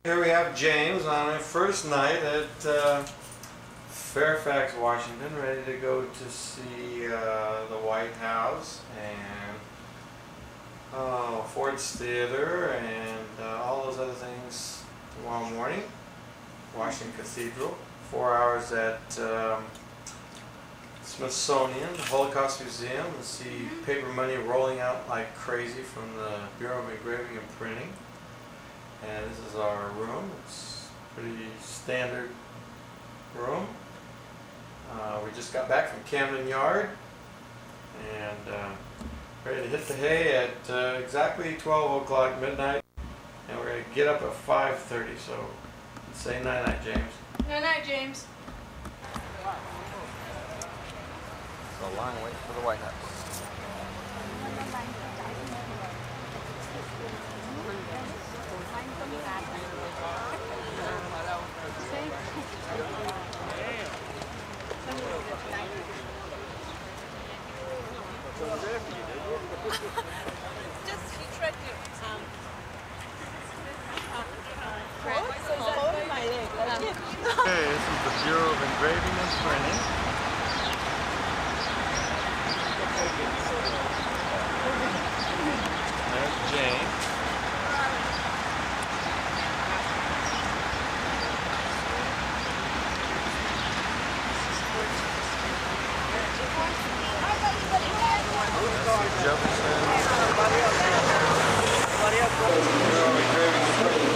Here we have James on his first night at Fairfax, Washington, ready to go to see the White House and Ford's Theater and all those other things tomorrow morning. Washington Cathedral, 4 hours at Smithsonian, the Holocaust Museum, and see paper money rolling out like crazy from the Bureau of Engraving and Printing. And this is our room. It's a pretty standard room. We just got back from Camden Yard and ready to hit the hay at exactly 12 o'clock midnight. And we're going to get up at 5:30, so say night-night, James. Night-night, James. So a long wait for the White House. Just he tried to Okay, this is the Bureau of Engraving and Printing. There's Jane. Jefferson. Bureau of Engraving and Printing.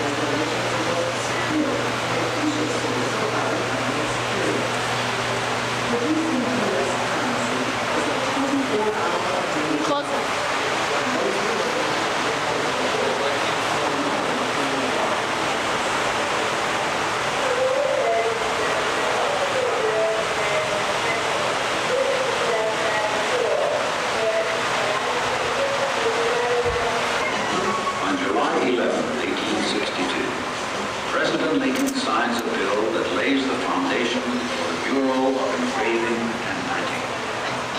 On July 11, 1862, President Lincoln signs a bill that lays the foundation for the Bureau of Engraving and Printing.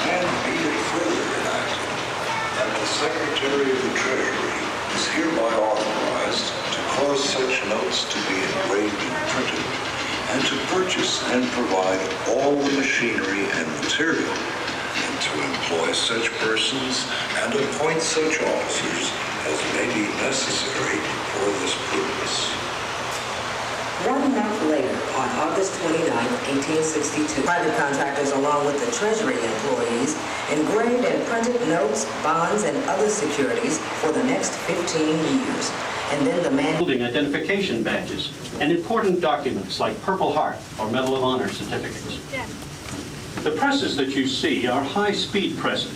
And be it further enacted that the Secretary of the Treasury is hereby authorized to cause such notes to be engraved and printed, and to purchase and provide all the machinery and material, and to employ such persons and appoint such officers as may be necessary for this purpose. 1 month later, on August 29, 1862, private contractors along with the Treasury employees engraved and printed notes, bonds, and other securities for the next 15 years. And then the man Holding identification badges and important documents like Purple Heart or Medal of Honor certificates. Yeah. The presses that you see are high-speed presses,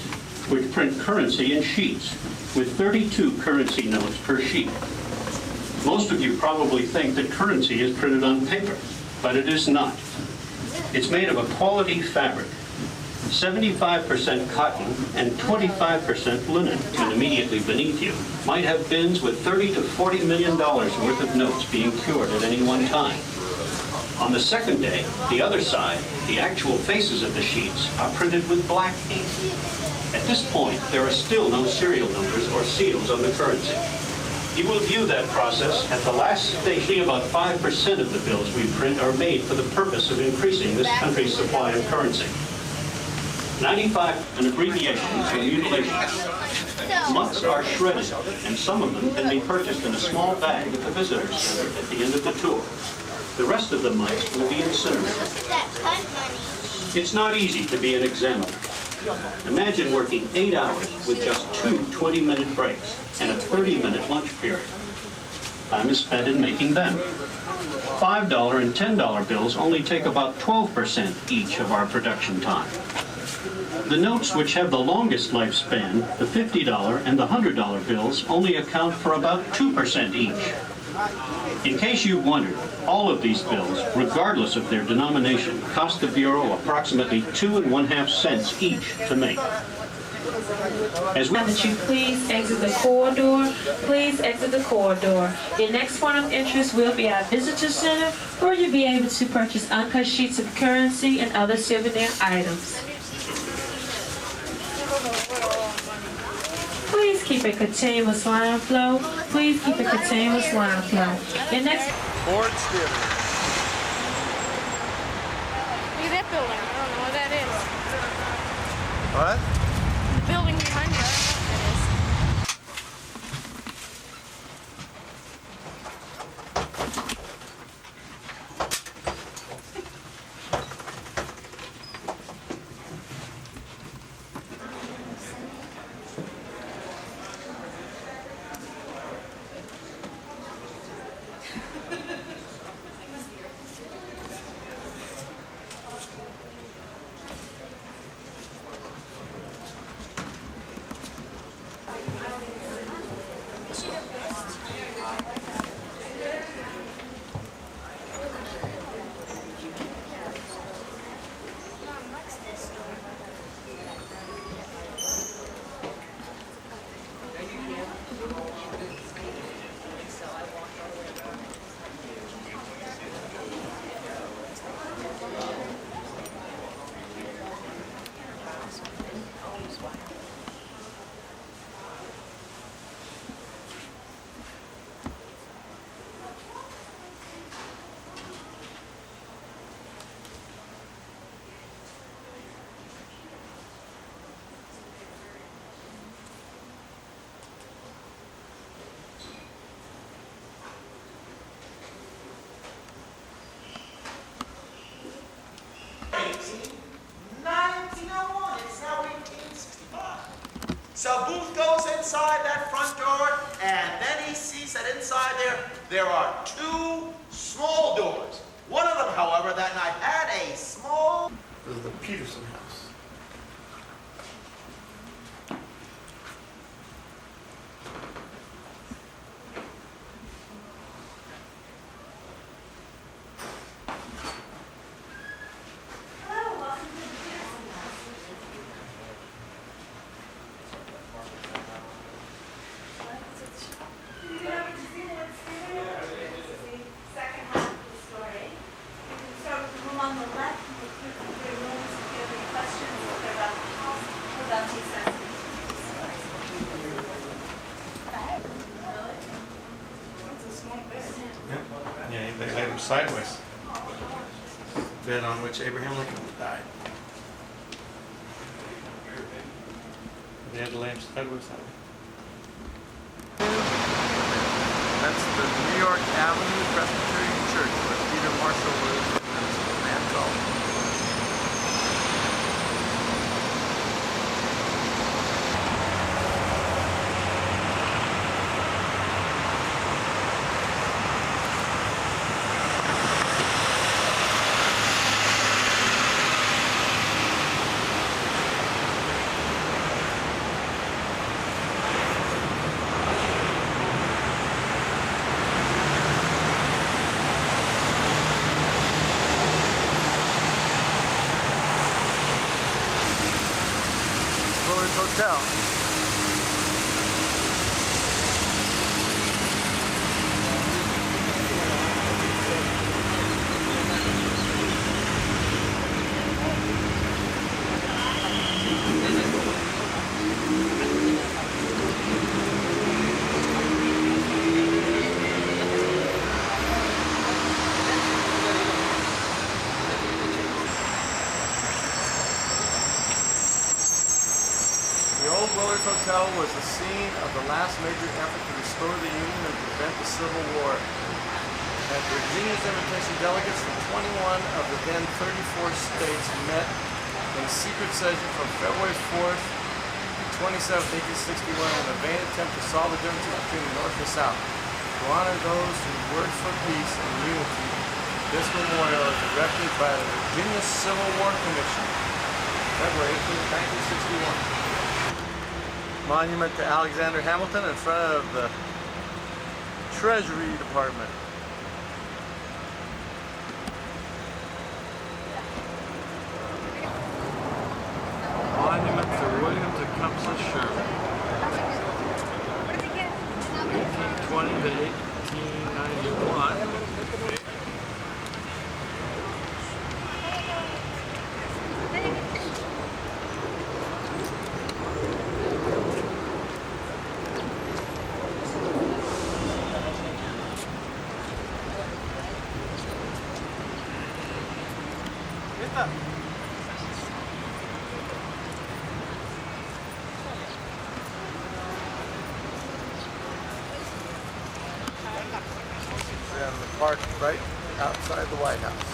which print currency in sheets, with 32 currency notes per sheet. Most of you probably think that currency is printed on paper, but it is not. It's made of a quality fabric, 75% cotton and 25% linen. And immediately beneath you might have bins with $30 to $40 million worth of notes being cured at any one time. On the second day, the other side, the actual faces of the sheets, are printed with black ink. At this point, there are still no serial numbers or seals on the currency. You will view that process at the last station. About 5% of the bills we print are made for the purpose of increasing this country's supply of currency. 95 and abbreviations and mutilations. Months are shredded, and some of them can be purchased in a small bag at the visitor's center at the end of the tour. The rest of the mites will be incinerated. It's not easy to be an examiner. Imagine working 8 hours with just 2 20-minute breaks and a 30-minute lunch period. Time is spent in making them. $5 and $10 bills only take about 12% each of our production time. The notes which have the longest lifespan, the $50 and the $100 bills, only account for about 2% each. In case you've wondered, all of these bills, regardless of their denomination, cost the Bureau approximately 2 1/2 cents each to make. As Now that you please exit the corridor, please exit the corridor. Your next point of interest will be our visitor center, where you'll be able to purchase uncut sheets of currency and other souvenir items. Please keep a continuous line flow. Please keep a continuous line flow. Your next Ford's Theater. Look at that building. I don't know what that is. What? The building behind you. I don't know what that is. So Booth goes inside that front door, and then he sees that inside there are two small doors. One of them, however, that night had a small... This is the Peterson house. Yeah, they laid him sideways. Bed on which Abraham Lincoln died. They had to lay him sideways. That's the New York Avenue Presbyterian Church where Peter Marshall lives and Minister Mantel. Hotel. The old Willard's Hotel was the scene of the last major effort to restore the Union and prevent the Civil War. At Virginia's invitation, delegates from 21 of the then 34 states met in a secret session from February 4th to 27th, 1861 in a vain attempt to solve the differences between the North and the South. To honor those who worked for peace and unity, this memorial is erected by the Virginia Civil War Commission, February 18, 1961. Monument to Alexander Hamilton in front of the Treasury Department. Monument to William Tecumseh Sherman. 1820 to 1891. up. We're in the park right outside the White House.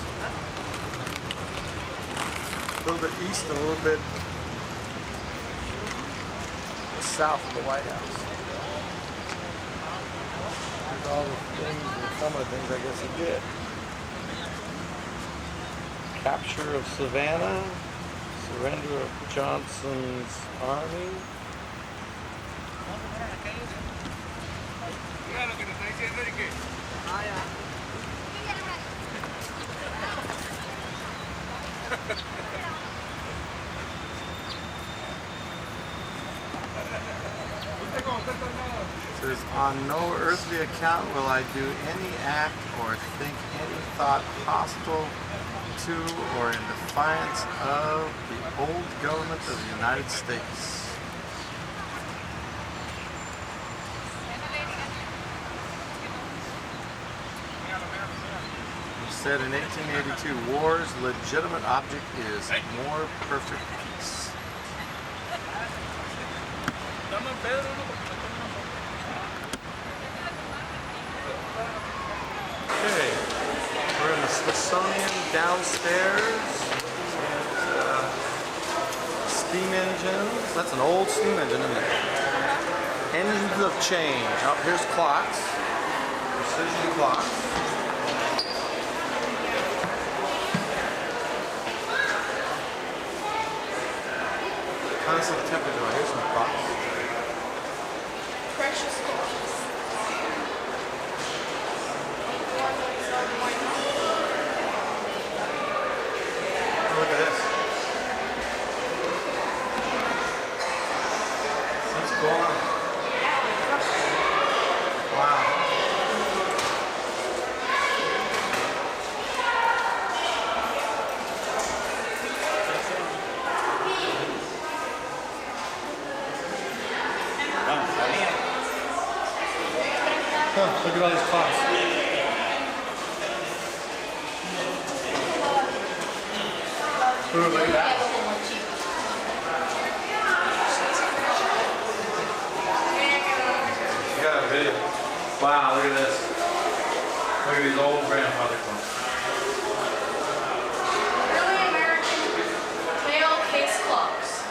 A little bit east and a little bit south of the White House. Here's all the things, and some of the things I guess he did. Capture of Savannah, surrender of Johnson's army. It says, on no earthly account will I do any act or think any thought hostile to or in defiance of the old government of the United States. He said in 1882, war's legitimate object is more perfect peace. Okay, we're in the Smithsonian downstairs. Steam engines. That's an old steam engine, isn't it? Engines of change. Oh, here's clocks. Precision clocks. Constant temperature. Here's some clocks. Precious clocks. Look at this. What's going on? Wow. Huh, look at all these clocks. Ooh, look at that. You got a video. Wow, look at this. Look at these old grandfather clocks. Early American mail case clocks.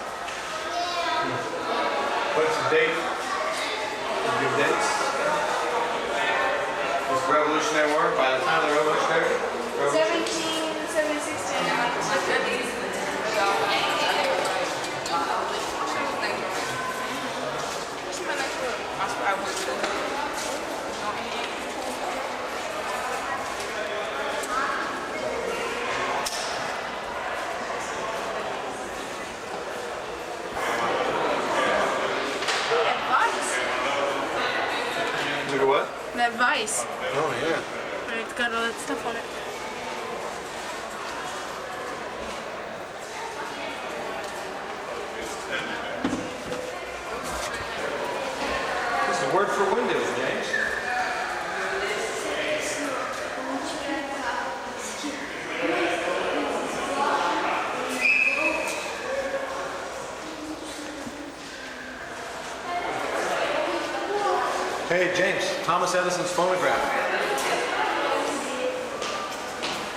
What's the date? Give dates. This Revolutionary War, by the time of the Revolutionary? 1776 to 1950. Look at what? That Vice. Oh, yeah. It's got all that stuff on it. It's a word for Windows, James. Hey, James, Thomas Edison's phonograph.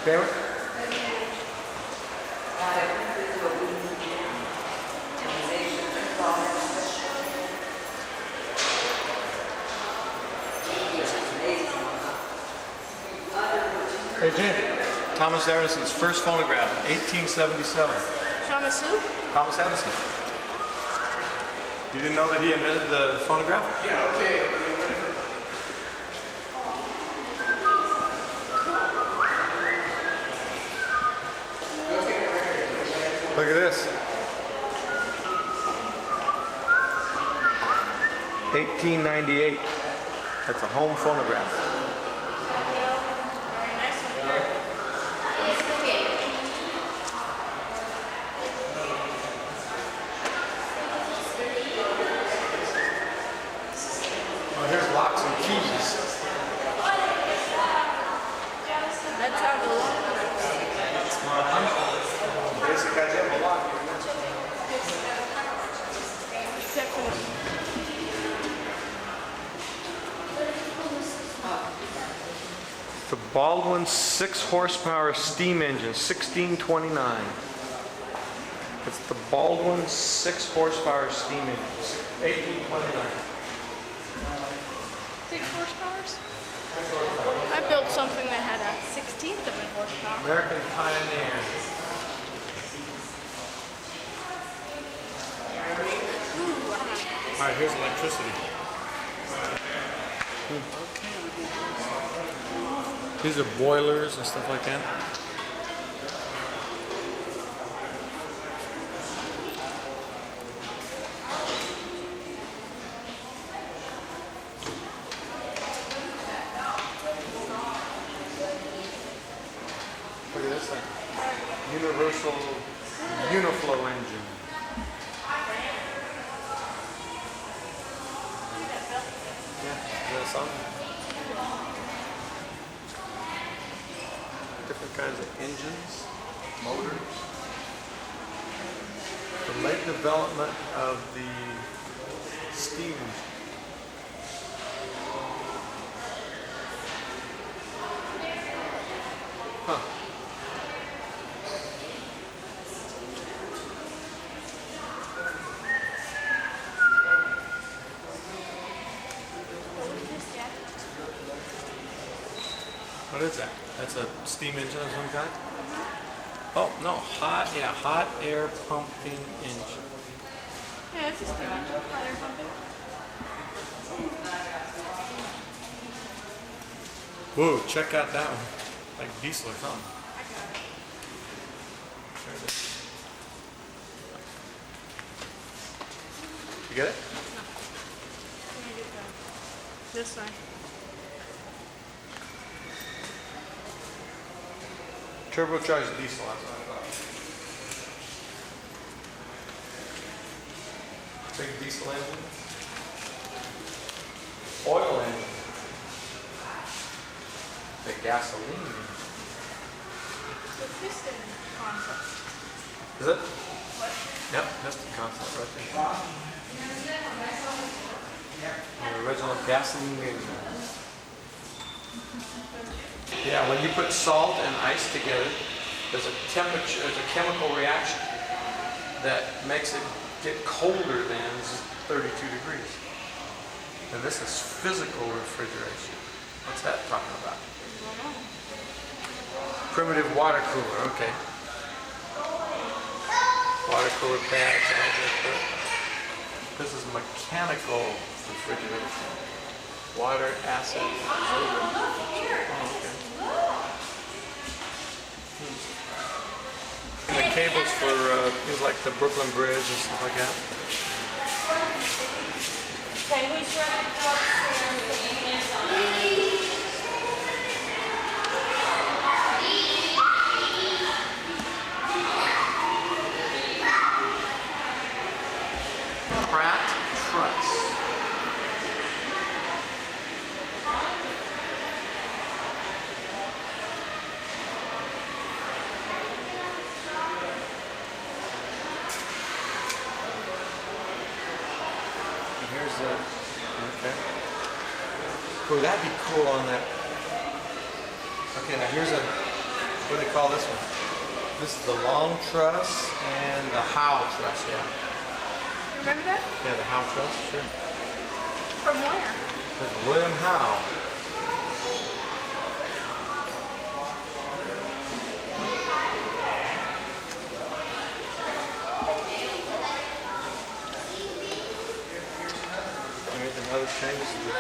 Favorite? Hey, James, Thomas Edison's first phonograph, 1877. Thomas who? Thomas Edison. You didn't know that he invented the phonograph? Yeah, okay. Look at this. 1898. That's a home phonograph. Oh, here's locks and keys. Let's have a look. guys have a lot here. Except for The Baldwin 6 horsepower steam engine, 1629. It's the Baldwin 6 horsepower steam engine, 1829. 6 horsepowers. I built something that had a 16th of a horsepower. American Pioneer. All right, here's electricity. These are boilers and stuff like that. Look at this thing. Universal Uniflow engine. Yeah, that's something. Different kinds of engines, motors. The late development of the steam engine. Huh. What is that? That's a steam engine of some kind? Oh, no, hot air pumping engine. Yeah, it's a steam engine. Hot air pumping. Whoa, check out that one. Like diesel or something. There it is. You get it? Let me get that. This way. Turbocharged diesel, that's what I thought. Big diesel engine. Oil engine. The gasoline. The piston concept. Is it? What? Yep, that's the concept right there. The original gasoline engine. Yeah, when you put salt and ice together, there's a temperature, there's a chemical reaction that makes it get colder than 32 degrees. And this is physical refrigeration. What's that talking about? Primitive water cooler, okay. Water cooler pads, all that. This is mechanical refrigeration. Water, acid, absorber. Oh, okay. And the cables for things like the Brooklyn Bridge and stuff like that. Okay, who's ready to go upstairs? Put your hands on it. Pratt Truss. Here's the, okay. Oh, that'd be cool on that. Okay, now here's a, what do they call this one? This is the long truss and the Howe truss, yeah. Remember that? Yeah, the Howe truss, sure. From where? There's William Howe. There's another change to the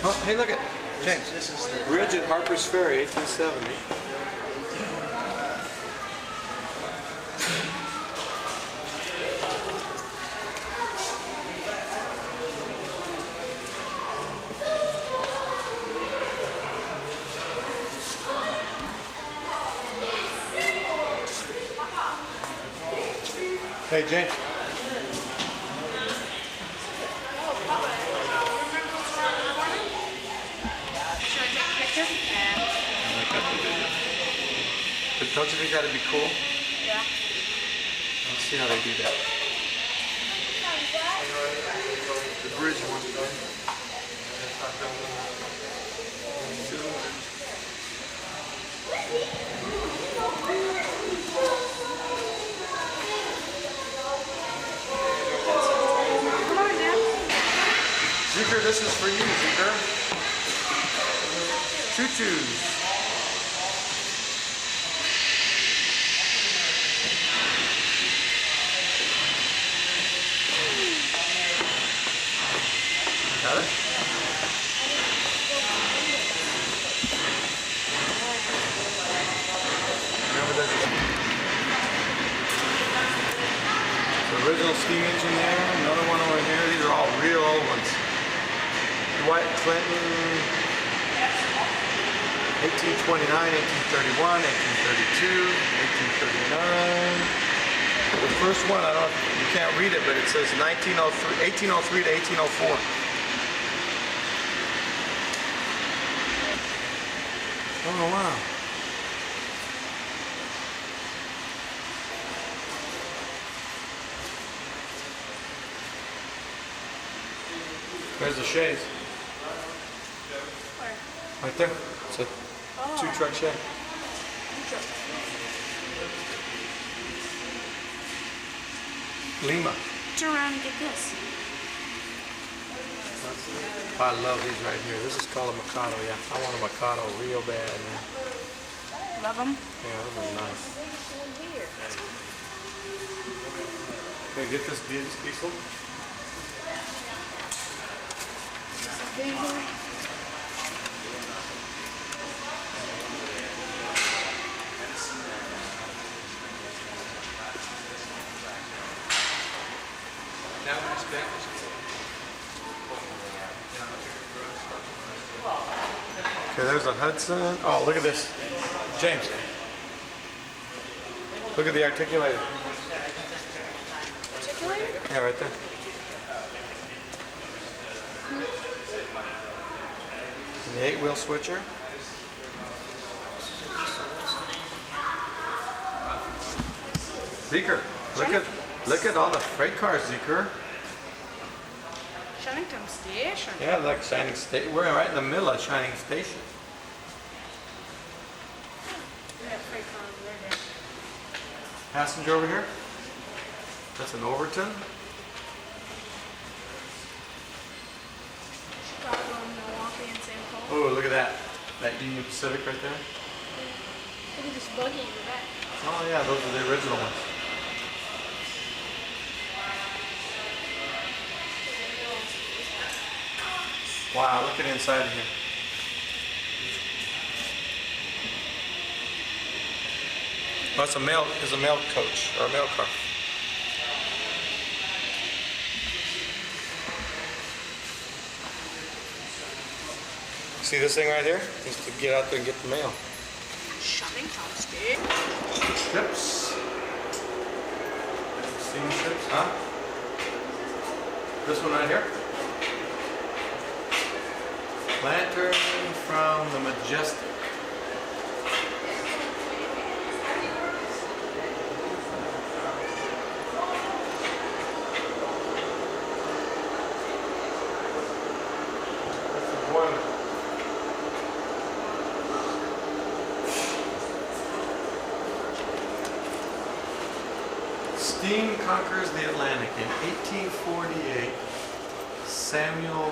oh, hey, look at James. This is the bridge at Harper's Ferry, 1870. Hey, Jane. Should I take a picture? But don't you think that'd be cool? Yeah. Let's see how they do that. The bridge one. Come on, Dad. Zeker, this is for you, Zeker. Choo-choos. Got it? Remember there's the original steam engine there, another one over here. These are all real old ones. Dwight Clinton, 1829, 1831, 1832, 1839. The first one, I don't, you can't read it, but it says 1803 to 1804. Oh, wow. Where's the shades? Where? Right there. It's a two-truck shed. Lima. Turn around and get this. I love these right here. This is called a Mikado. Yeah, I want a Mikado real bad, man. Love them. Yeah, those are nice. Can I get this diesel? Okay, there's a Hudson. Oh, look at this. James. Look at the articulator. Articulator? Yeah, right there. And the 8-wheel switcher. Zeker, look at all the freight cars, Zeker. Shannington Station. Yeah, like Shining Station. We're right in the middle of Shining Station. Yeah, freight cars right there. Passenger over here. That's an Overton. Chicago, Milwaukee, and St. Paul. Oh, look at that. That Union Pacific right there. Look at this buggy in the back. Oh yeah, those are the original ones. Wow, look at inside here. Oh, it's a mail coach or a mail car. See this thing right here? Just to get out there and get the mail. Shannington Station. Ships. Steamships, huh? This one right here. Lantern from the Majestic. That's the boiler. Steam conquers the Atlantic. In 1848, Samuel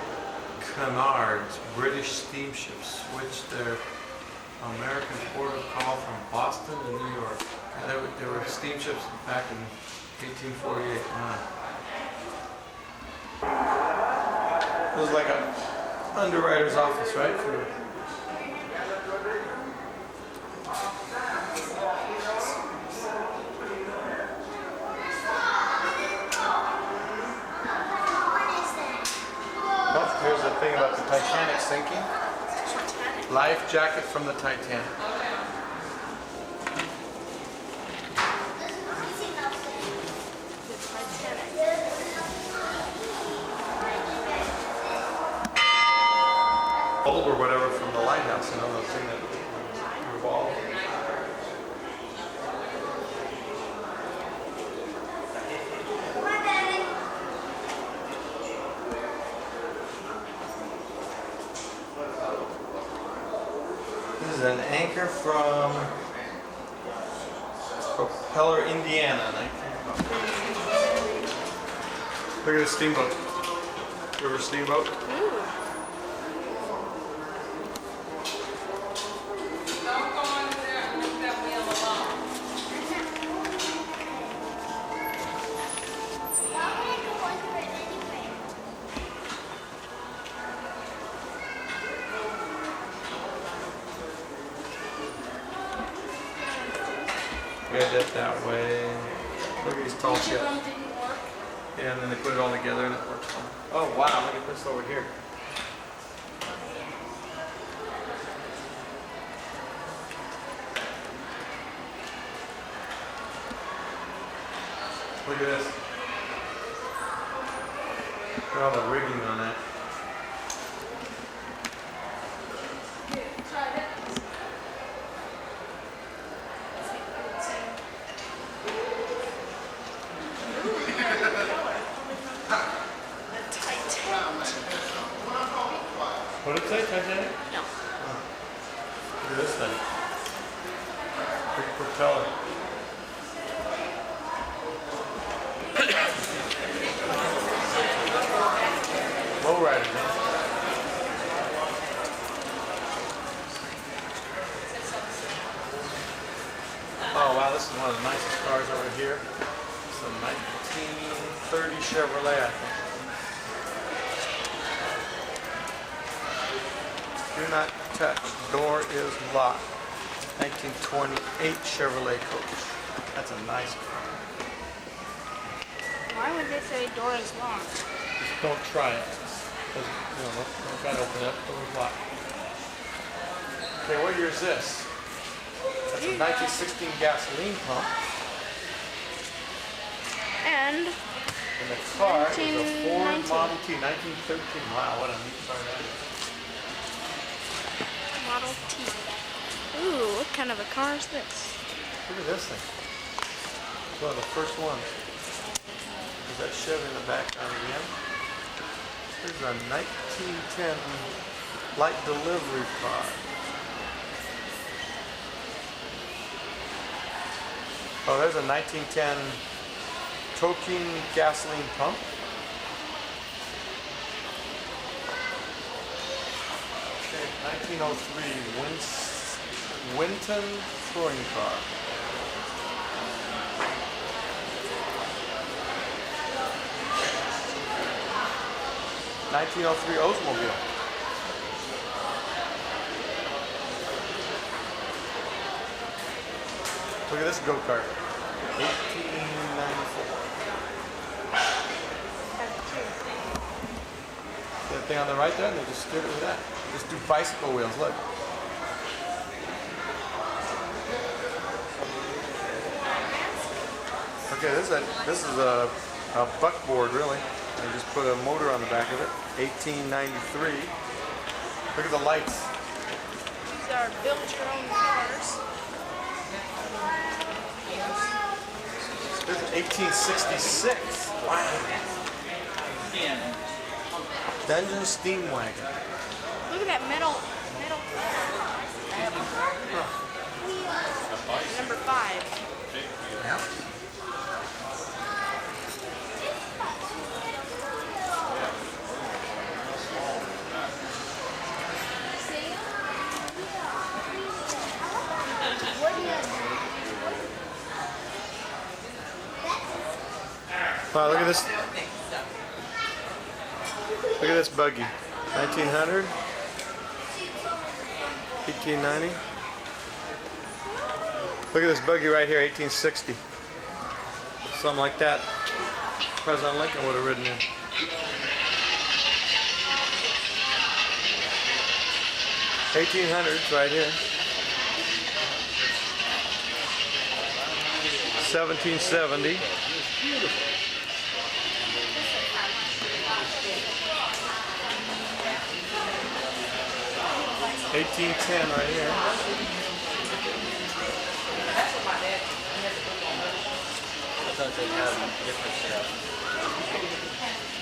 Cunard's British steamships switched their American port of call from Boston to New York. There were steamships back in 1848. Wow. It was like an underwriter's office, right? Here's the thing about the Titanic sinking. Life jacket from the Titanic. bulb or whatever from the lighthouse, you know, the thing that revolves. This is an anchor from Propeller, Indiana. Look at the steamboat. River steamboat. We had it that way. Look at these tall ships. Yeah, and then they put it all together and it works fine. Oh wow, look at this over here. Look at this. Look at all the rigging on that. What did it say, Titanic? No. Oh. Look at this thing. Big propeller. Lowrider, man. Oh wow, this is one of the nicest cars over here. It's a 1930 Chevrolet, I think. Do not touch. Door is locked. 1928 Chevrolet coach. That's a nice car. Why would they say door is locked? Just don't try it. Don't try to open it up. Door is locked. Okay, what year is this? That's a 1916 gasoline pump. And And the car is a Ford Model T, 1913. Wow, what a neat car that is. Model T. Ooh, what kind of a car is this? Look at this thing. It's one of the first ones. There's that Chevy in the background again. Here's a 1910 light delivery car. Oh, there's a 1910 Tokin gasoline pump. Okay, 1903 Winton touring car. '03 Oldsmobile. Look at this go-kart. 1894. See that thing on the right there? And they just steered it with that. Just do bicycle wheels, look. Okay, this is a buckboard, really. They just put a motor on the back of it. 1893. Look at the lights. These are built your own cars. This is 1866. Wow. Dungeon Steam Wagon. Look at that metal. Number 5. Yeah. Wow, look at this. Look at this buggy. 1900? 1890? Look at this buggy right here, 1860. Something like that. President Lincoln would have ridden in. 1800s right here. 1770. 1810 right here.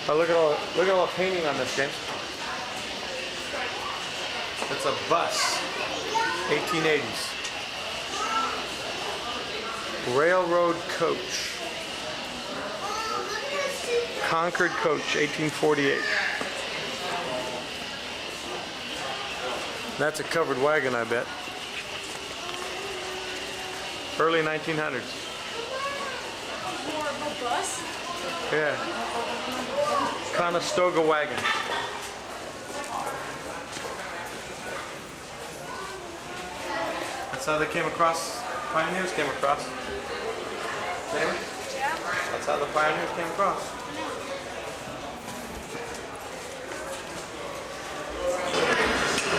Oh, look at all the painting on this, James. It's a bus, 1880s. Railroad coach. Concord coach, 1848. That's a covered wagon, I bet. Early 1900s. More of a bus? Yeah. Conestoga wagon. That's how they came across, pioneers came across. Jamie? Yeah. That's how the pioneers came across.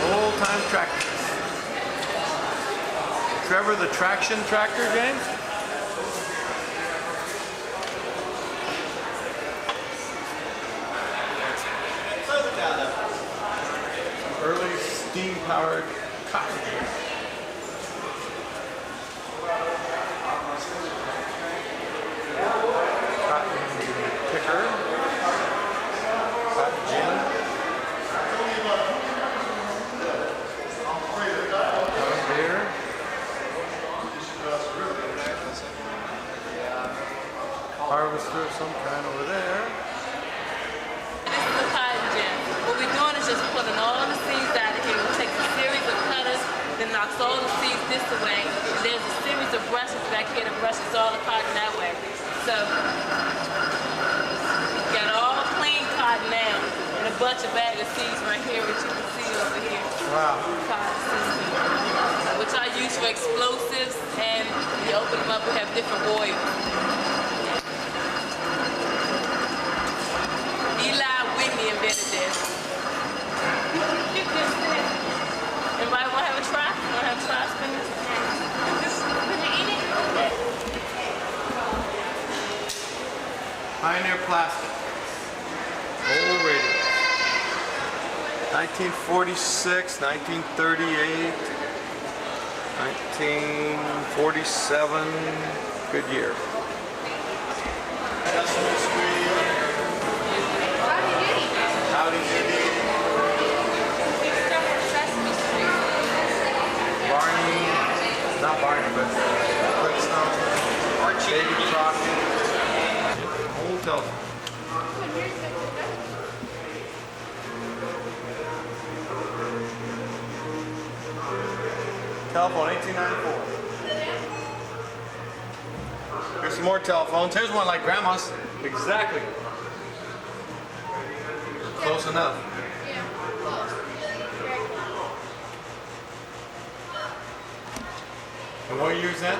Old-time tractors. Trevor, the traction tractor, James? Early steam-powered cotton. Cotton picker. Cotton gin. Cotton beer. Harvester of some kind over there. This is the cotton gin. What we're doing is just pulling all the seeds out of here. We take a series of cutters, then knocks all the seeds this way. And there's a series of brushes back here that brushes all the cotton that way. So, you got all clean cotton now, and a bunch of bag of seeds right here, which you can see over here. Wow. Cotton seeds, which I use for explosives, and you open them up, we have different oils. Eli Whitney invented this. Everybody want to have a try? Want to have a try spin this? Could you eat it? Pioneer Plastic. Old radio. 1946, 1938, 1947. Good year. Decimal Street. Howdy Doody. Barney. Not Barney, but Flintstone. Baby Crockett. Old telephone. Telephone, 1894. Here's some more telephones. Here's one like Grandma's. Exactly. Close enough. And what year is that?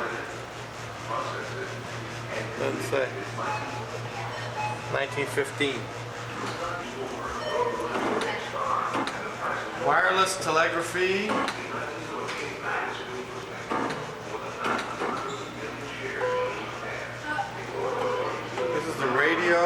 Doesn't say. 1915. Wireless telegraphy. This is the radio.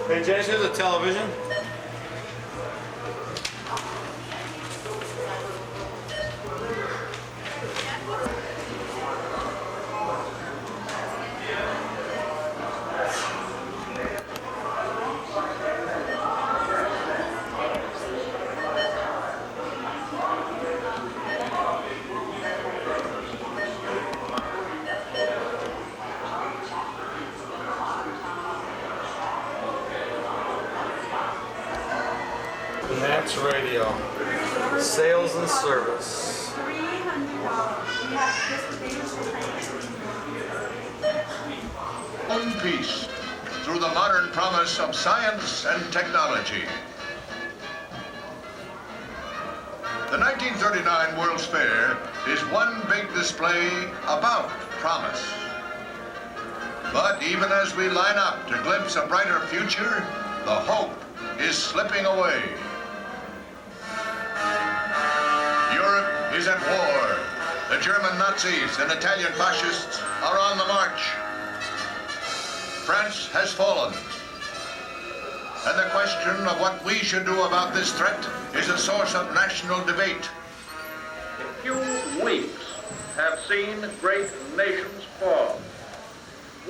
Hey James, here's a television. Nats Radio, sales and service. One piece through the modern promise of science and technology. The 1939 World's Fair is one big display about promise. But even as we line up to glimpse a brighter future, the hope is slipping away. Europe is at war. The German Nazis and Italian fascists are on the march. France has fallen. And the question of what we should do about this threat is a source of national debate. A few weeks have seen great nations fall.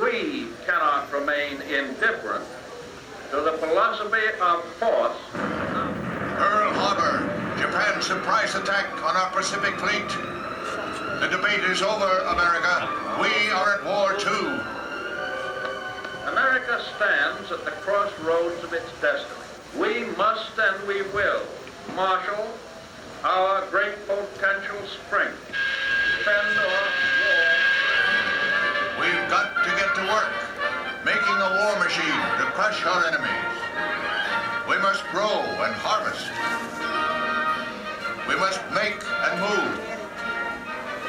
We cannot remain indifferent to the philosophy of force. Pearl Harbor, Japan's surprise attack on our Pacific fleet. The debate is over, America. We are at war too. America stands at the crossroads of its destiny. We must and we will marshal our great potential strength. Defend our war. We've got to get to work, making a war machine to crush our enemies. We must grow and harvest. We must make and move,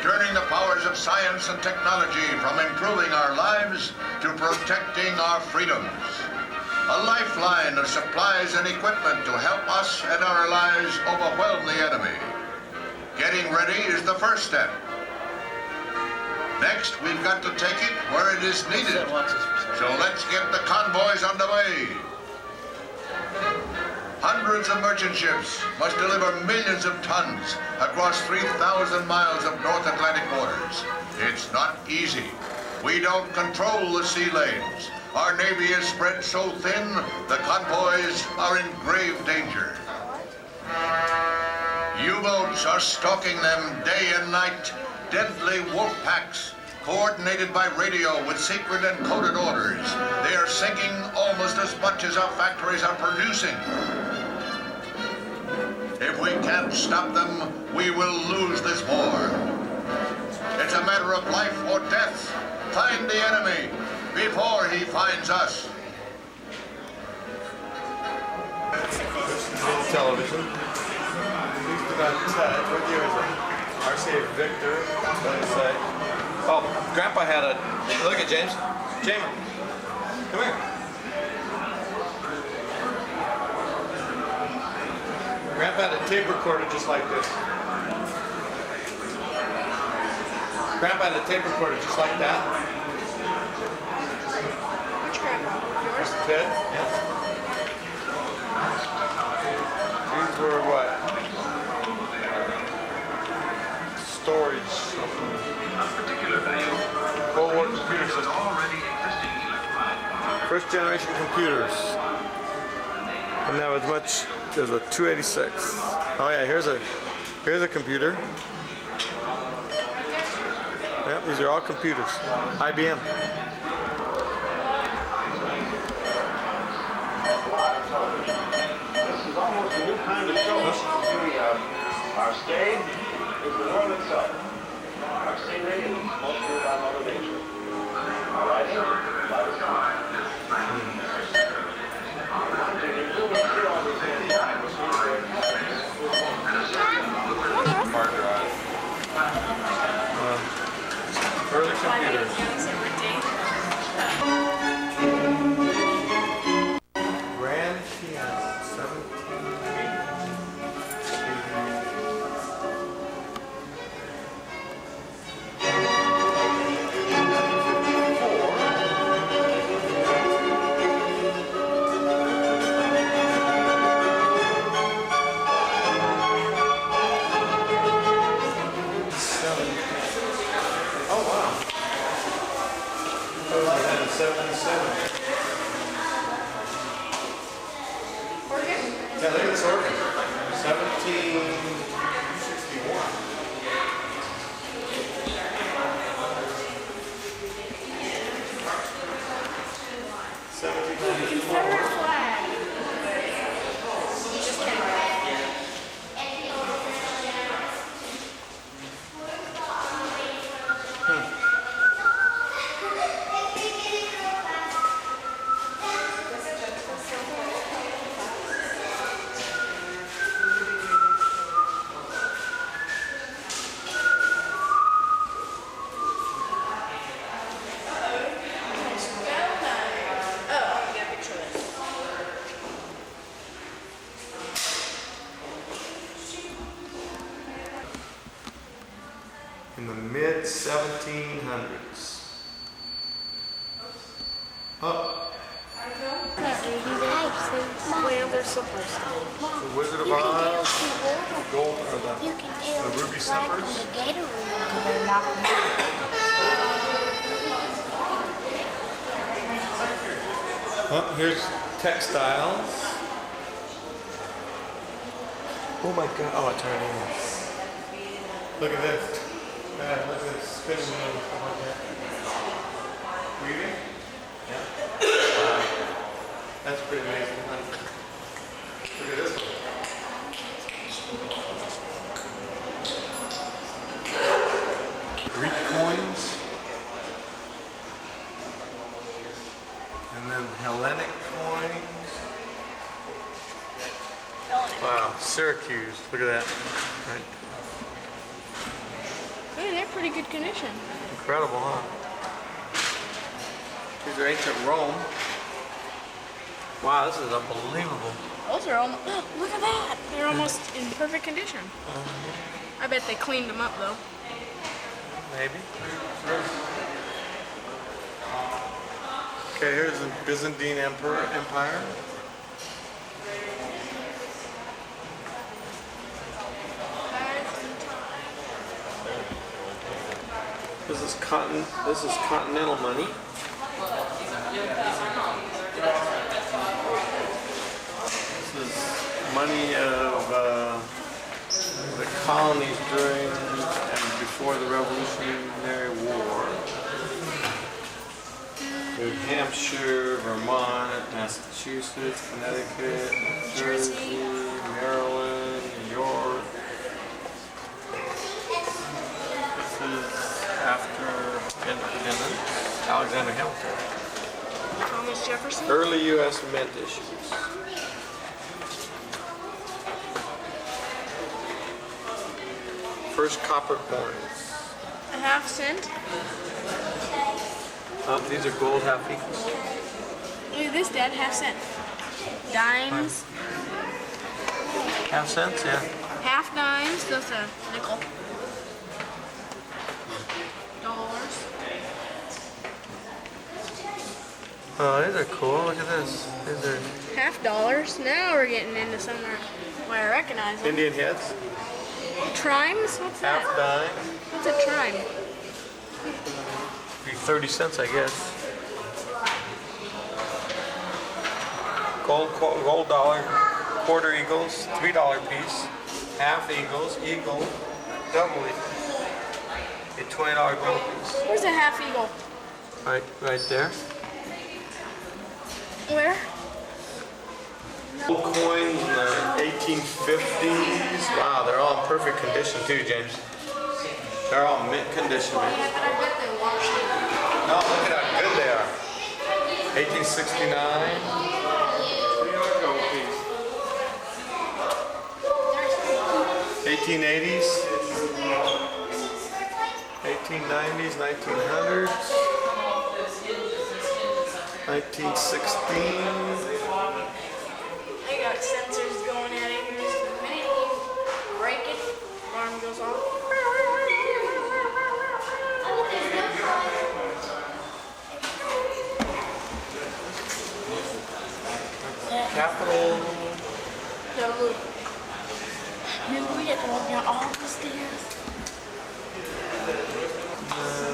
turning the powers of science and technology from improving our lives to protecting our freedoms. A lifeline of supplies and equipment to help us and our allies overwhelm the enemy. Getting ready is the first step. Next, we've got to take it where it is needed. So let's get the convoys underway. Hundreds of merchant ships must deliver millions of tons across 3,000 miles of North Atlantic waters. It's not easy. We don't control the sea lanes. Our Navy is spread so thin, the convoys are in grave danger. U-boats are stalking them day and night, deadly wolf packs, coordinated by radio with secret and coded orders. They are sinking almost as much as our factories are producing. If we can't stop them, we will lose this war. It's a matter of life or death. Find the enemy before he finds us. Television. Please do not touch. What year is it? RCA Victor. That's what I say. Oh, Grandpa had a. Look at James. Jamie, come here. Grandpa had a tape recorder just like this. Grandpa had a tape recorder just like that. Which grandpa? Yours? Ted? Yeah. These were what? Storage. Cold War computer system. First generation computers. And that was much. There's a 286. Oh yeah, here's a computer. Yep, these are all computers. IBM. This is almost a new kind of show. Our stage is the world itself. Our scenery is mostly by Mother Nature. Our lighting by the sky. Hard drive. Early computers. Grand piano, 1784. in the mid 1700s. Oh, Land their slippers. the Wizard of Oz, gold or the ruby slippers. Oh, here's textiles. Oh my God! Oh, I turned it on. Look at this. Man, look at this spinning wheel. How about that? Reading? Yeah. Wow. That's pretty amazing, huh? Look at this one. Greek coins. And then Hellenic coins. Wow, Syracuse. Look at that. Right. Hey, they're pretty good condition. Incredible, huh? These are ancient Rome. Wow, this is unbelievable. Those are almost, look at that. They're almost in perfect condition. I bet they cleaned them up though. Maybe. Okay, here's the Byzantine Empire. This is continental money. This is money of the colonies during and before the Revolutionary War. New Hampshire, Vermont, Massachusetts, Connecticut, New Jersey, Maryland, New York. This is after independence. Alexander Hamilton. Thomas Jefferson. Early U.S. mint issues. First copper coins. A half cent. These are gold half equals. Look at this, Dad. Half cent. Dimes. Half cents, yeah. Half dimes. That's a nickel. Dollars. Oh, these are cool. Look at this. These are Half dollars. Now we're getting into somewhere where I recognize them. Indian heads. Trimes? What's that? Half dime. What's a trime? Be 30 cents, I guess. Gold dollar, quarter eagles, $3 piece, half eagles, eagle, double eagle. A $20 gold piece. Where's a half eagle? Right there. Where? Gold coins in the 1850s. Wow, they're all in perfect condition too, James. They're all mint condition, man. Yeah, but I bet they washed them. No, look at how good they are. 1869. 1880s. 1890s, 1900s. 1916. They got sensors going at it. Here's the minute you break it, alarm goes off. Capital. So look. Remember we had to walk down all the stairs?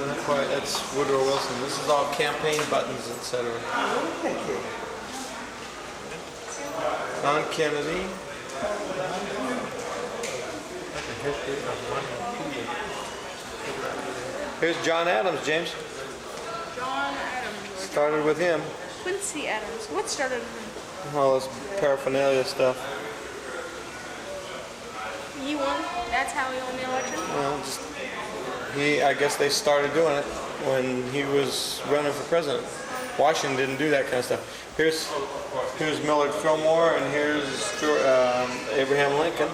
Not quite. That's Woodrow Wilson. This is all campaign buttons, etc. John Kennedy. Here's John Adams, James. John Adams. Started with him. Quincy Adams. What started him? All this paraphernalia stuff. He won. That's how he won the election? Well, I guess they started doing it when he was running for president. Washington didn't do that kind of stuff. Here's Millard Fillmore, and here's Abraham Lincoln.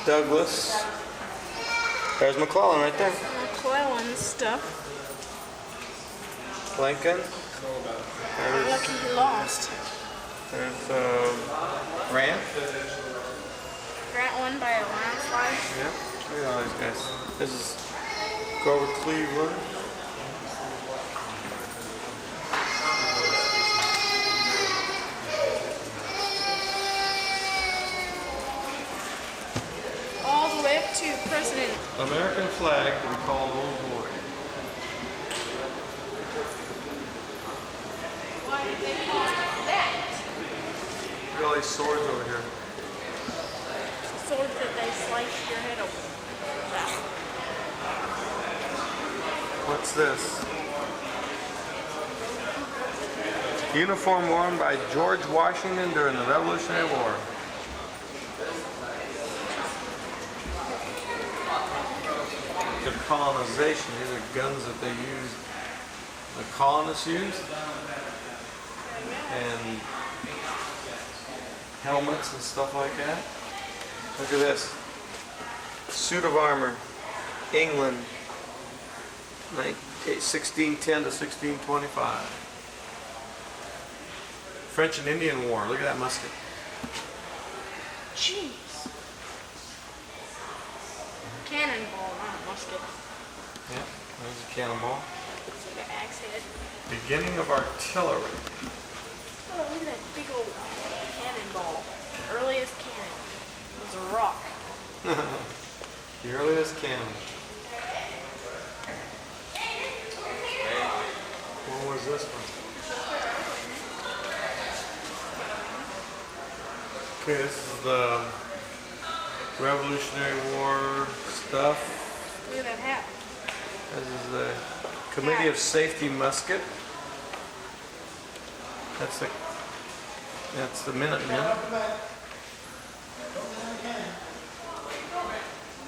Douglas. There's McClellan right there. McClellan stuff. Lincoln. Lucky he lost. There's Grant. Grant won by a landslide. Yeah, look at all these guys. This is Grover Cleveland. All the way up to President. American flag we call Old Boy. Why did they call it that? Look at all these swords over here. Swords that they slice your head open. That. What's this? Uniform worn by George Washington during the Revolutionary War. The colonization. These are guns that they used, the colonists used, and helmets and stuff like that. Look at this. Suit of armor, England, 1610 to 1625. French and Indian War. Look at that musket. Jeez. Cannonball, not a musket. Yeah, there's a cannonball. It's like an axe head. Beginning of artillery. Oh, look at that big old cannonball. The earliest cannon was a rock. The earliest cannon. What was this one? Okay, this is the Revolutionary War stuff. Look at that hat. This is the Committee of Safety musket. That's the Minutemen.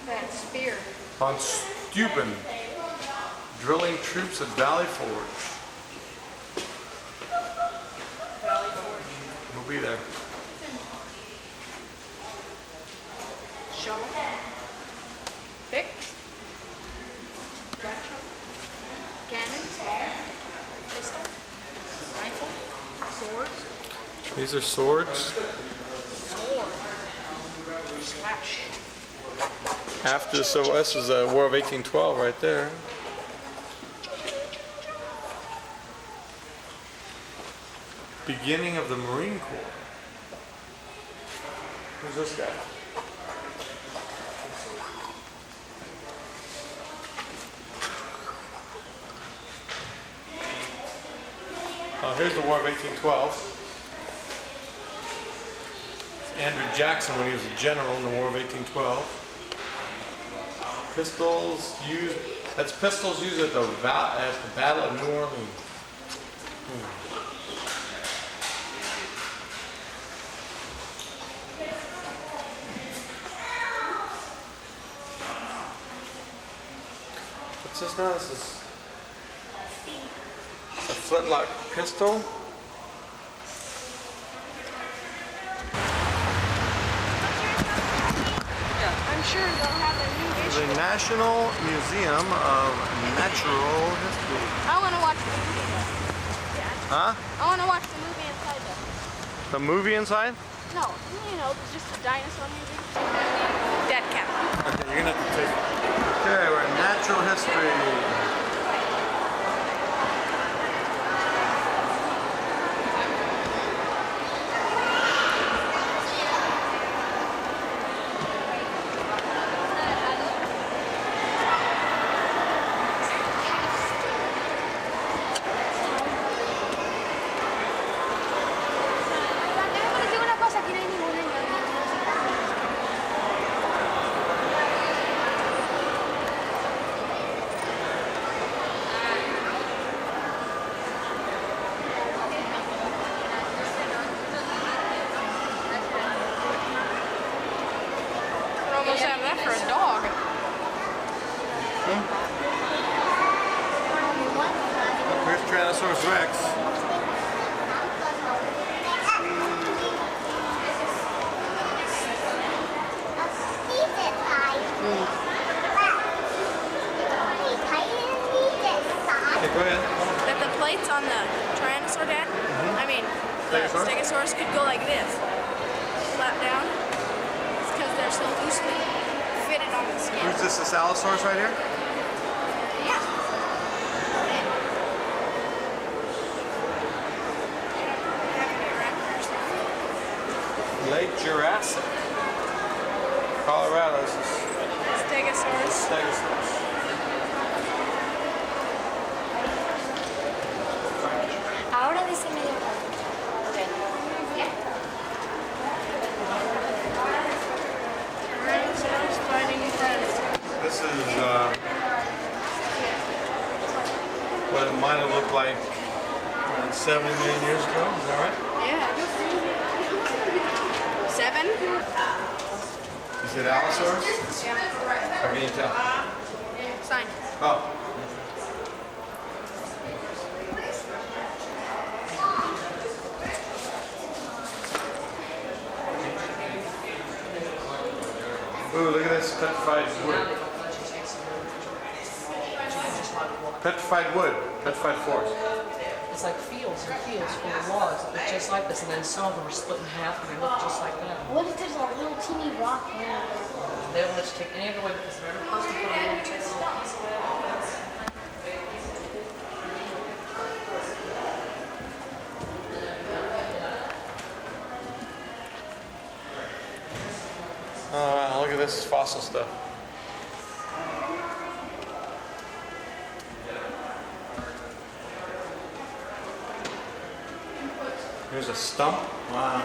That spear. Von Steuben, drilling troops at Valley Forge. Valley Forge. We'll be there. Shovel. Pick. Cannon. Pistol. Rifle. Sword. These are swords. Sword. Slash. After, so this is the War of 1812 right there. Beginning of the Marine Corps. Who's this guy? Here's the War of 1812. Andrew Jackson when he was a general in the War of 1812. Pistols used, that's pistols used at the Battle of New Orleans. What's this now? This is a flintlock pistol. I'm sure they'll have a new issue. The National Museum of Natural History. I want to watch the movie though. Huh? I want to watch the movie inside though. The movie inside? No, you know, just the dinosaur movie. Dead cat. Okay, you're gonna have to take it. Okay, we're in natural history. Almost have that for a dog. Here's Tyrannosaurus Rex. Okay, go ahead. That the plates on the Tyrannosaur Dad, I mean, the Stegosaurus could go like this. Slap down. It's because they're so loosely fitted. this Allosaurus right here? Late Jurassic. Colorado. This is Stegosaurus. Stegosaurus. Ahora dice medio. Tyrannosaurus fighting Predator. This is what it might have looked like 70 million years ago. Is that right? Yeah. 7? Is it Allosaurus? Yeah. How can you tell? Sign. Oh. Ooh, look at this petrified wood. Petrified wood. Petrified forest. It's like fields and fields full of logs that look just like this, and then some of them are split in half and they look just like that. What if there's a little teeny rock there? They won't let you take any of it away because every person put a little piece. Oh wow, look at this fossil stuff. Here's a stump. Wow.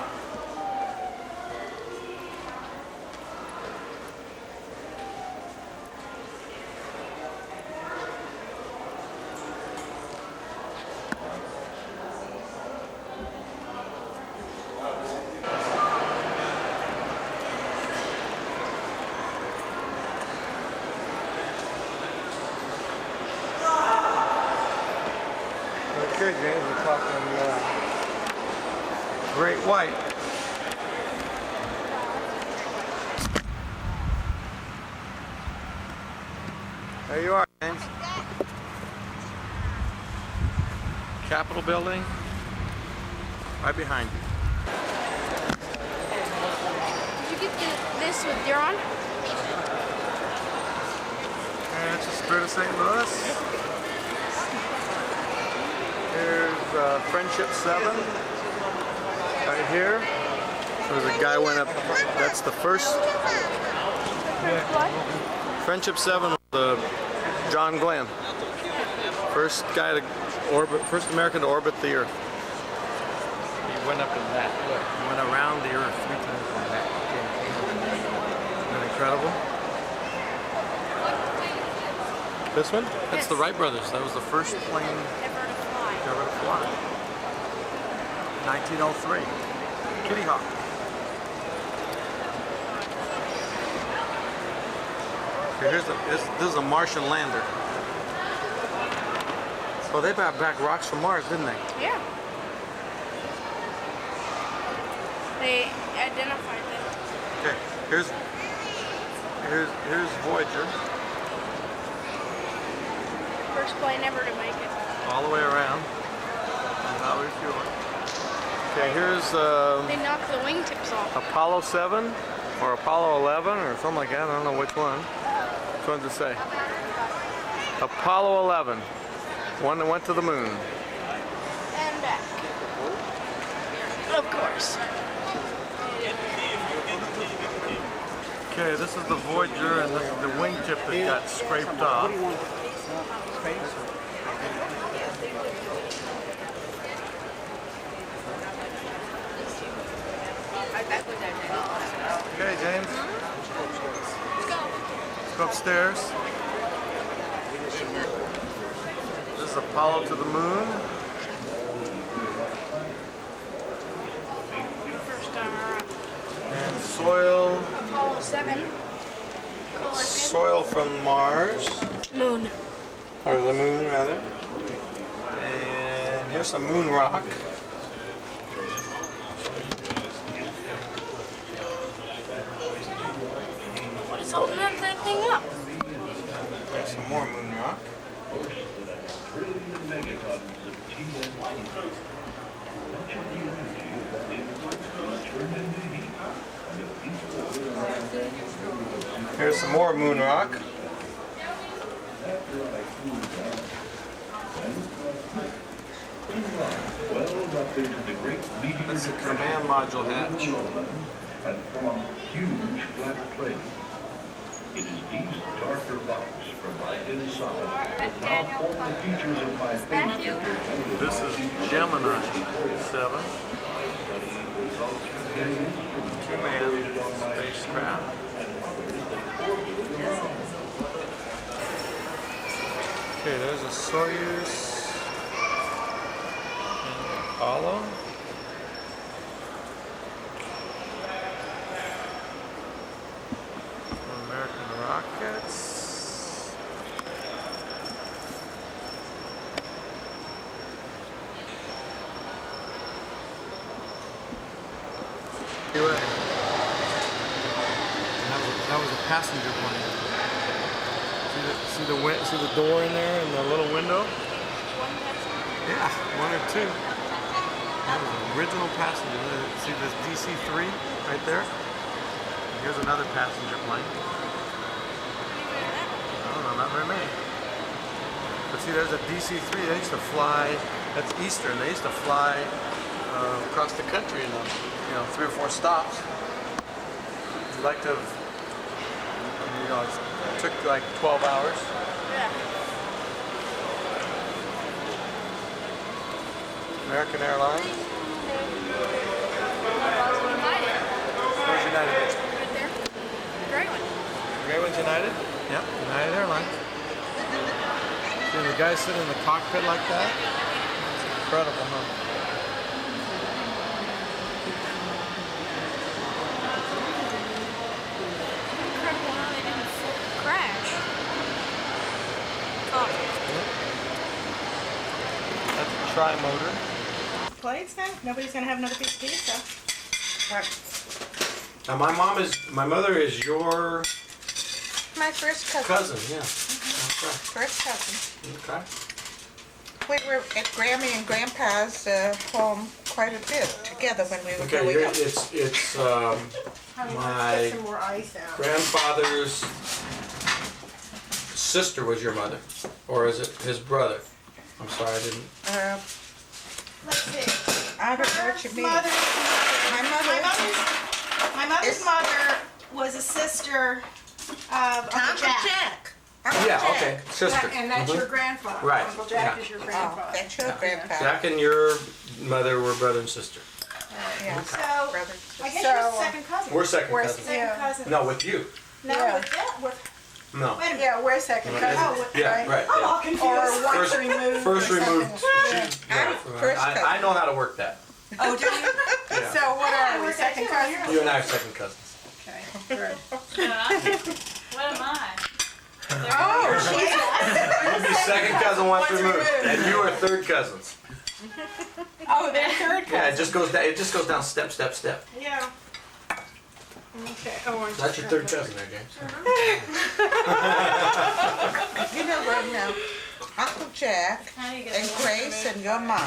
Okay, James, we're talking great white. There you are, James. Capitol building, right behind you. Did you get this with Duron? And it's the Spirit of St. Louis. Here's Friendship 7. Right here. There's a guy went up. That's the first. Friendship 7 was John Glenn. First guy to orbit, first American to orbit the Earth. He went up in that. Look, he went around the Earth 3 times like that. Isn't that incredible? This one? That's the Wright brothers. That was the first plane ever to fly. 1903. Kitty Hawk. Okay, this is a Martian lander. Well, they brought back rocks from Mars, didn't they? Yeah. They identified them. Okay, here's Voyager. First plane ever to make it. All the way around. Not really sure. Okay, here's They knocked the wingtips off. Apollo 7 or Apollo 11 or something like that. I don't know which one. Which one does it say? Apollo 11. One that went to the moon. And back. Of course. Okay, this is the Voyager and this is the wingtip that got scraped off. Okay, James. Let's go upstairs. This is Apollo to the moon. First time around. And soil. Apollo 7. Soil from Mars. Moon. Or the moon, rather. And here's some moon rock. What is holding that thing up? There's some more moon rock. Here's some more moon rock. constructed the great meteor That's the command module hatch. and form huge flat plates. It is these darker rocks from my inside that now form the features of my favorite. This is Gemini 7. Two-man spacecraft. Okay, there's a Soyuz and Apollo. American rockets. That was a passenger plane. See the door in there and the little window? Yeah, one or two. That was an original passenger. See this DC-3 right there? Here's another passenger plane. I don't know, not very many. But see, there's a DC-3. They used to fly. That's Eastern. They used to fly across the country in 3 or 4 stops. You'd like to have, it took like 12 hours. Yeah. American Airlines. Where's United? Right there. Gray one. Gray one's United? Yep, United Airlines. See the guy sitting in the cockpit like that? It's incredible, huh? Incredible how they didn't crash. Oh. That's a tri-motor. Plates then? Nobody's gonna have another piece of pizza. Now my mother is your My first cousin. cousin, yeah. First cousin. Okay. We were at Grammy and Grandpa's home quite a bit together when we were Okay, growing up. it's my more ice out. grandfather's sister was your mother, or is it his brother? I'm sorry, I didn't. Let's see. I don't know what you mean. My mother's mother was a sister of Uncle Jack. Yeah, okay, sister. And that's Mhm. your grandfather. Right, Uncle Jack yeah. is your grandfather. That's your grandpa. Jack and your mother were brother and sister. Yeah. So, I guess So, you're second cousin. We're second We're cousins. second cousins. No, with you. No, Yeah. with that, with, No. wait a minute. Yeah, we're second Right. cousins. Oh, with- Yeah, right. I'm all confused. Or once First- removed. First or removed. something. Yeah, first I know how to work that. Oh, do you? Yeah. So what are we, second cousins? You and I are second cousins. Okay, good. What am I? Oh, You'll be second cousin once removed, and you are third cousins. Oh, they're third Yeah, it cousins. just goes down. It just goes down step, step, step. Yeah. Okay. Oh, aren't That's you your third cousin there, James. You know what now? Uncle Jack and Grace and your mom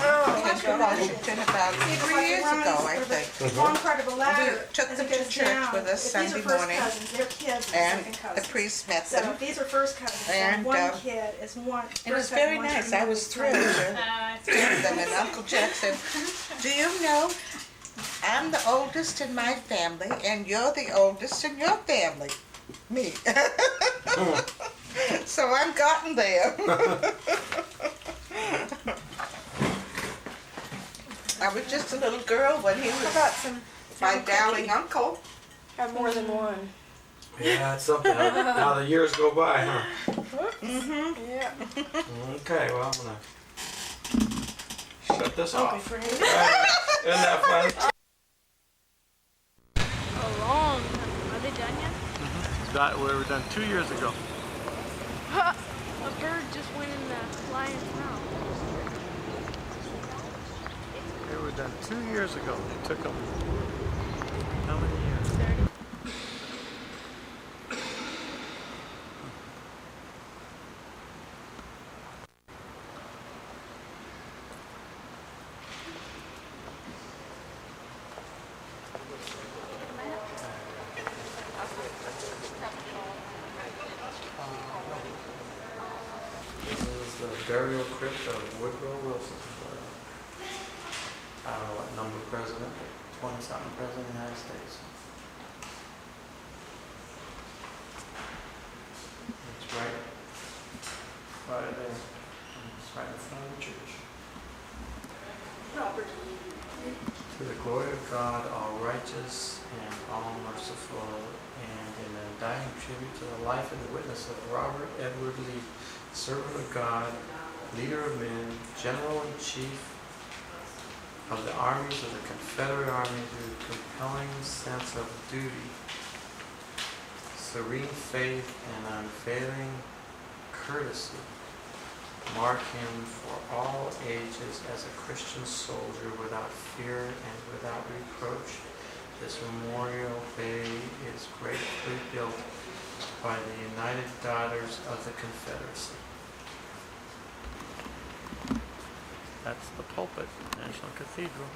came to Washington about 3 years ago, I think. One part of the We ladder. took them to church with us Sunday morning, Their kids are and second the cousins. priest met So them. these are first cousins. And, one kid is one. It was first cousin, very one's nice. I was thrilled to meet them. And Uncle Jack said, "Do you know, I'm the oldest in my family, and you're the oldest in your family." Me. So I've gotten there. I was just a little girl when he was my darling uncle. Have more than one. Yeah, it's something. Now the years go by, huh? Mm-hmm. Yeah. Okay, well, I'm gonna shut this off. for Isn't that fun? A long time. Are they done yet? We were done 2 years ago. A bird just went in the lion's mouth. They were done 2 years ago. It took them how many years? 30. This is the burial crypt of Woodrow Wilson. number president, 20-something president of the United States. It's right there. It's right in front of the church. To the glory of God, all righteous and all merciful, and in a dying tribute to the life and the witness of Robert Edward Lee, servant of God, leader of men, general-in-chief of the armies of the Confederate Army, whose compelling sense of duty, serene faith, and unfailing courtesy mark him for all ages as a Christian soldier without fear and without reproach. This memorial bay is gratefully built by the United Daughters of the Confederacy. That's the pulpit, National Cathedral.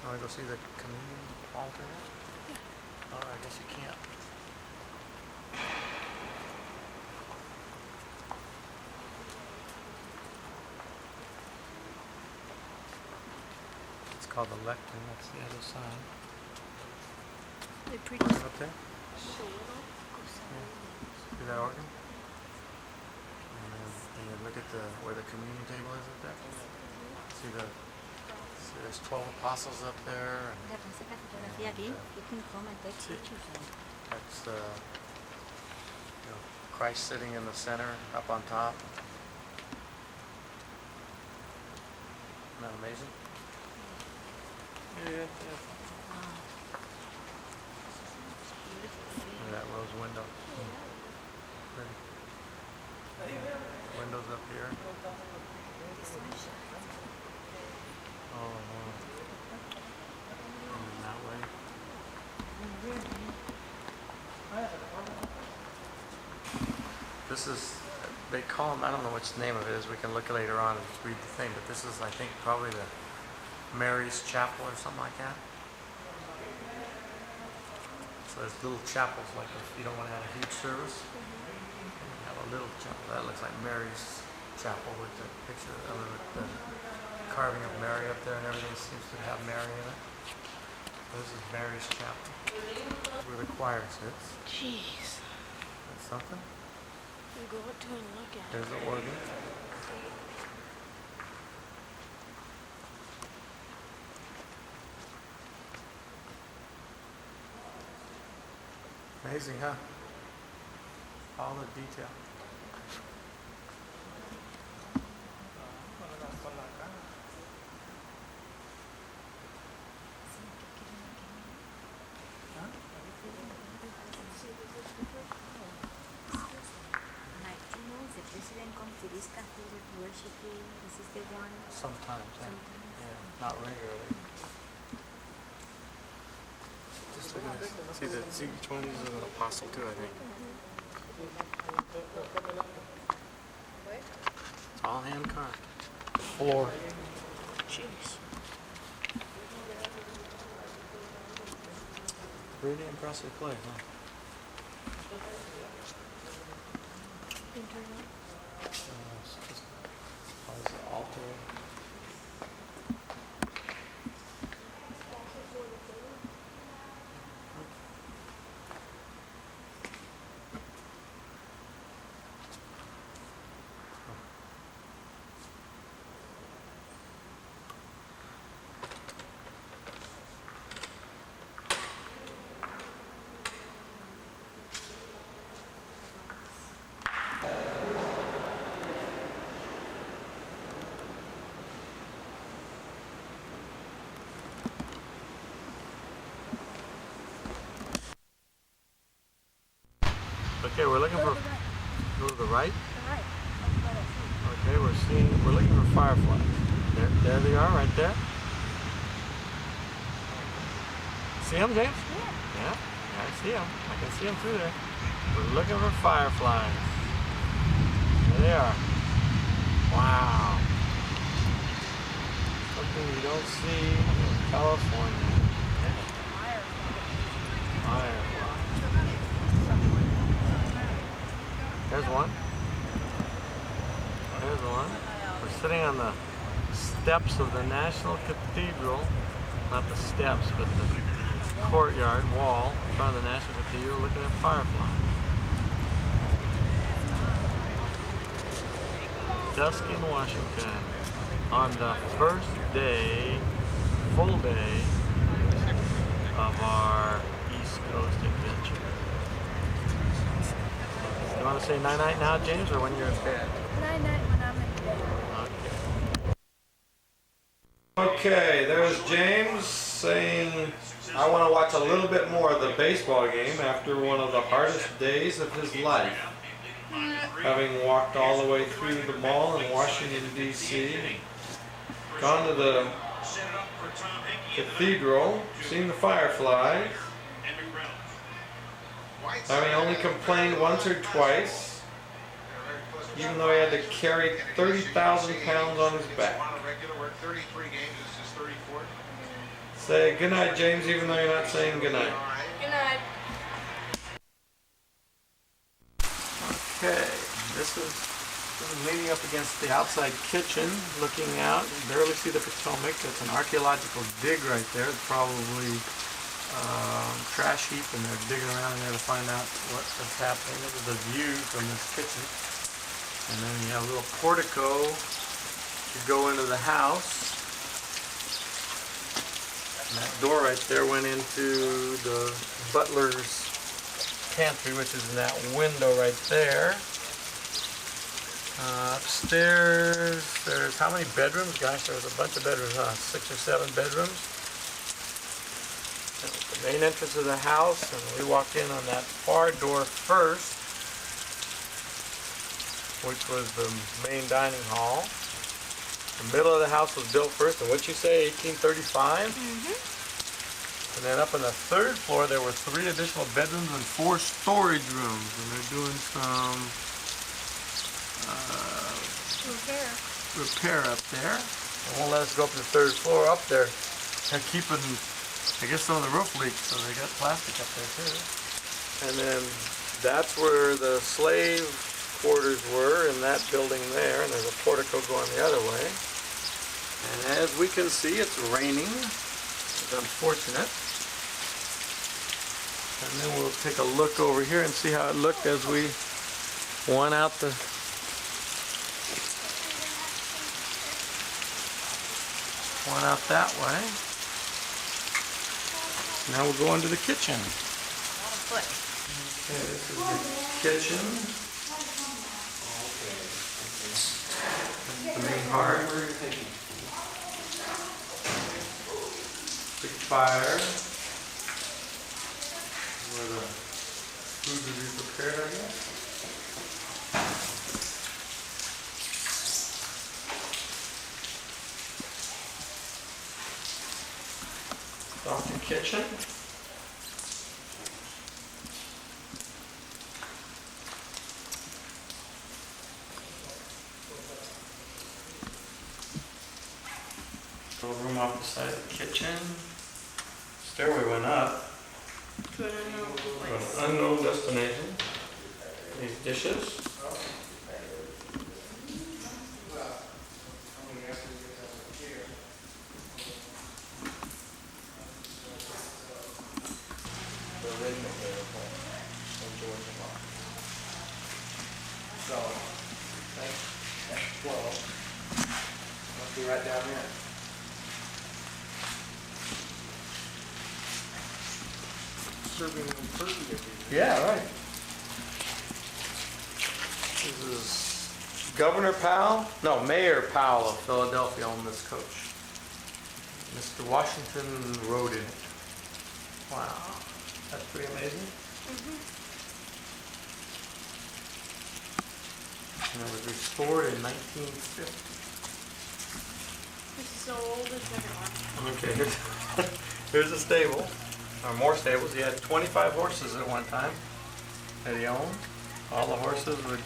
Want to go see the communion altar? Yeah. Oh, I guess you can't. It's called the lectern. That's the other side. They preach up there? Yeah. See that organ? And you look at where the communion table is up there. See there's 12 apostles up there. And, that's Christ sitting in the center, up on top. Isn't that amazing? Yeah. Look at that rose window. Pretty. Windows up here. Oh, and that way. This is, they call them, I don't know which name of it is, we can look later on and read the thing, but this is, I think, probably the Mary's Chapel or something like that. So there's little chapels, like if you don't want to have a huge service, you have a little chapel. That looks like Mary's Chapel with the picture of the carving of Mary up there, and everything seems to have Mary in it. So this is Mary's Chapel, where the choir sits. Jeez. That's something. You go up to it and look at it. There's the organ. Amazing, huh? All the detail. Sometimes, yeah, not regularly. Just look at this. See each one of these is an apostle too, I think. It's all hand carved. Floor. Jeez. Really impressive play, huh? It's just, there's the altar. Okay, we're looking for, go to the right. Okay, we're looking for fireflies. There they are, right there. See them, James? Yeah, I see them. I can see them through there. We're looking for fireflies. There they are. Wow. Something you don't see in California. Fireflies. There's one. There's one. We're sitting on the steps of the National Cathedral, not the steps, but the courtyard wall in front of the National Cathedral, looking at fireflies. Dusk in Washington on the first day, full day of our East Coast adventure. You want to say night-night now, James, or when you're in bed? Night-night when I'm in bed. Okay, there's James saying, I want to watch a little bit more of the baseball game after one of the hardest days of his life. Having walked all the way through the mall in Washington, D.C., gone to the cathedral, seen the fireflies, having only complained once or twice, even though he had to carry 30,000 pounds on his back. Say good night, James, even though you're not saying good night. Good night. Okay, this is leaning up against the outside kitchen, looking out. You barely see the Potomac. That's an archaeological dig right there. It's probably trash heap, and they're digging around in there to find out what's happening. This is the view from this kitchen. And then you have a little portico to go into the house. And that door right there went into the butler's pantry, which is in that window right there. Upstairs, there's how many bedrooms? Gosh, there's a bunch of bedrooms, huh? 6 or 7 bedrooms. That was the main entrance of the house, and we walked in on that far door first, which was the main dining hall. The middle of the house was built first, and what'd you say, 1835? And then up on the 3rd floor, there were 3 additional bedrooms and 4 storage rooms. And they're doing some repair up there. They won't let us go up to the 3rd floor up there. They're keeping, I guess, some of the roof leaks, so they got plastic up there too. And then that's where the slave quarters were, in that building there. And there's a portico going the other way. And as we can see, it's raining. It's unfortunate. And then we'll take a look over here and see how it looked as we went out that way. Now we'll go into the kitchen. Okay, this is the kitchen. The main hearth. Big fire. Where the food will be prepared, I guess. Off the kitchen. Little room off the side of the kitchen. Stairway went up. To an unknown place. To an unknown destination. These dishes. So, that's 12. Must be right down there. Serving them turkey every year. Yeah, right. This is Governor Powell, no, Mayor Powell of Philadelphia on this coach. Mr. Washington rode in it. Wow, that's pretty amazing. And it was restored in 1950. This is so old, it's like Okay, here's a stable, or more stables. He had 25 horses at one time that he owned. All the horses would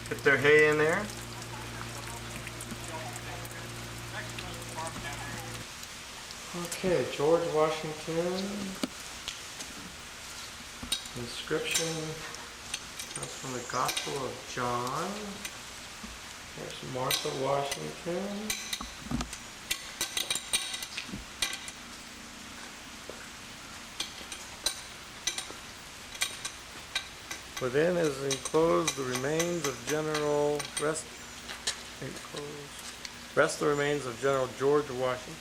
get their hay in there. Okay, George Washington. Inscription comes from the Gospel of John. There's Martha Washington. Within is enclosed the remains of rest the remains of General George Washington.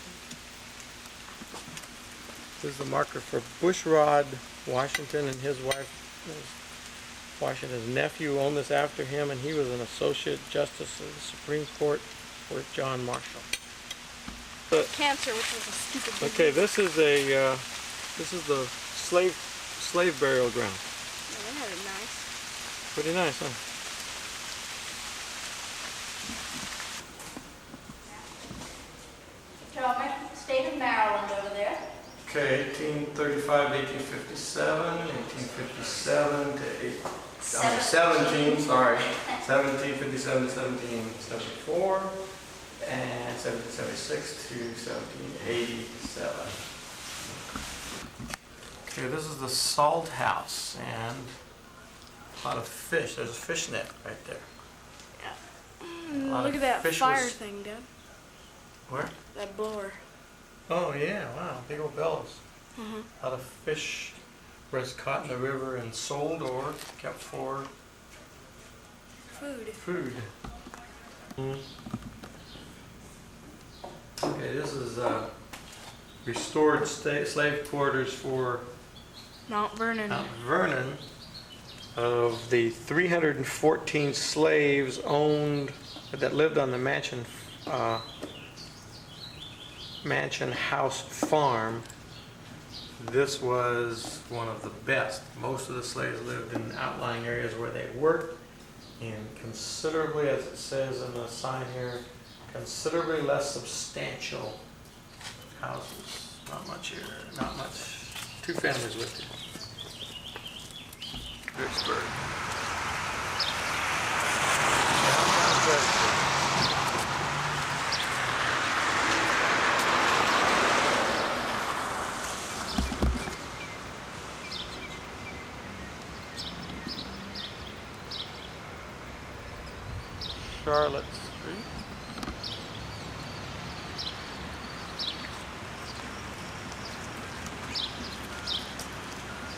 This is the marker for Bushrod Washington and his wife, Washington's nephew, owned this after him, and he was an associate justice of the Supreme Court with John Marshall. Cancer, which was a stupid disease. Okay, this is the slave burial ground. Yeah, they had it nice. Pretty nice, huh? State of Maryland over there. Okay, 1835 to 1857, 1857 to 1757 to 1774, and 1776 to 1787. Okay, this is the Salt House, and a lot of fish. There's a fish net right there. Look at that fire thing, Dad. Where? That blower. Oh yeah, wow, big old bellows. A lot of fish was caught in the river and sold or kept for food. Okay, this is restored slave quarters for Mount Vernon. Of the 314 slaves owned that lived on the Mansion House farm, this was one of the best. Most of the slaves lived in outlying areas where they worked in considerably, as it says in the sign here, considerably less substantial houses. Not much here, not much. 2 families lived here. Vicksburg. Downtown Vicksburg. Charlotte Street.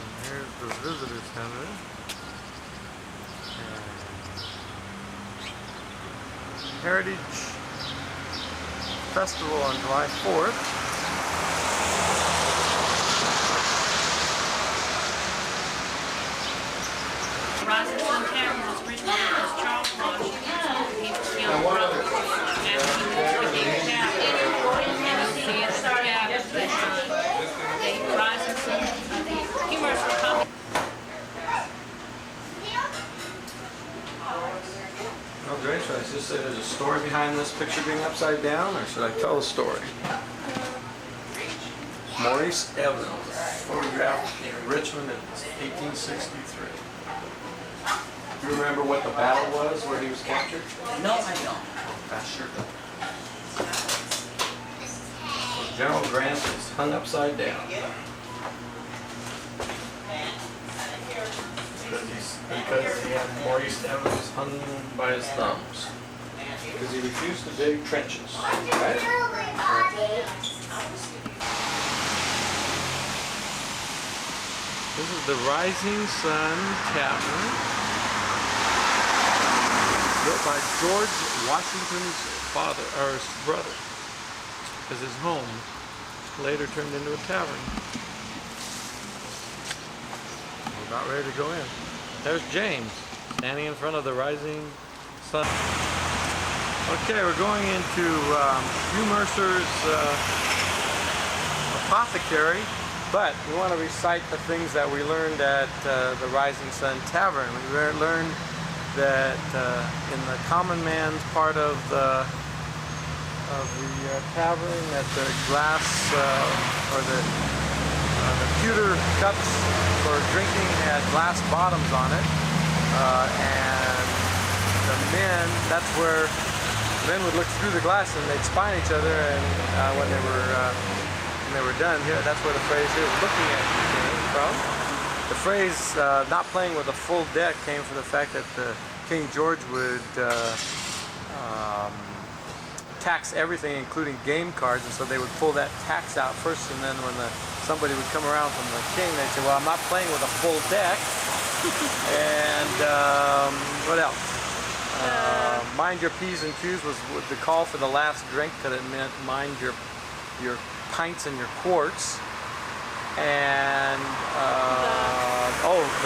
And here's the visitor center. Heritage Festival on July 4th. Rising Sun Tavern was originally known as Charles Washington. He was young brother. After he moved to the cabin, and he said the cabin that the Rising Sun Commercial Company. Oh great, should I just say there's a story behind this picture being upside down, or should I tell the story? Maurice Evans, photographed in Richmond in 1863. Do you remember what the battle was where he was captured? No, I don't. I sure don't. General Grant is hung upside down. Because he had Maurice Evans hung by his thumbs. Because he refused to dig trenches. Right? This is the Rising Sun Tavern, built by George Washington's father, or his brother, as his home, later turned into a tavern. We're about ready to go in. There's James, standing in front of the Rising Sun. Okay, we're going into Hugh Mercer's apothecary, but we want to recite the things that we learned at the Rising Sun Tavern. We learned that in the common man's part of the tavern, that the glass or the pewter cups for drinking had glass bottoms on it, and the men, that's where men would look through the glass and they'd spy on each other, and when they were done, here, that's where the phrase is looking at came from. The phrase not playing with a full deck came from the fact that King George would tax everything, including game cards, and so they would pull that tax out first, and then when somebody would come around from the king, they'd say, well, I'm not playing with a full deck. And what else? Mind your P's and Q's was the call for the last drink, because it meant mind your pints and your quarts. And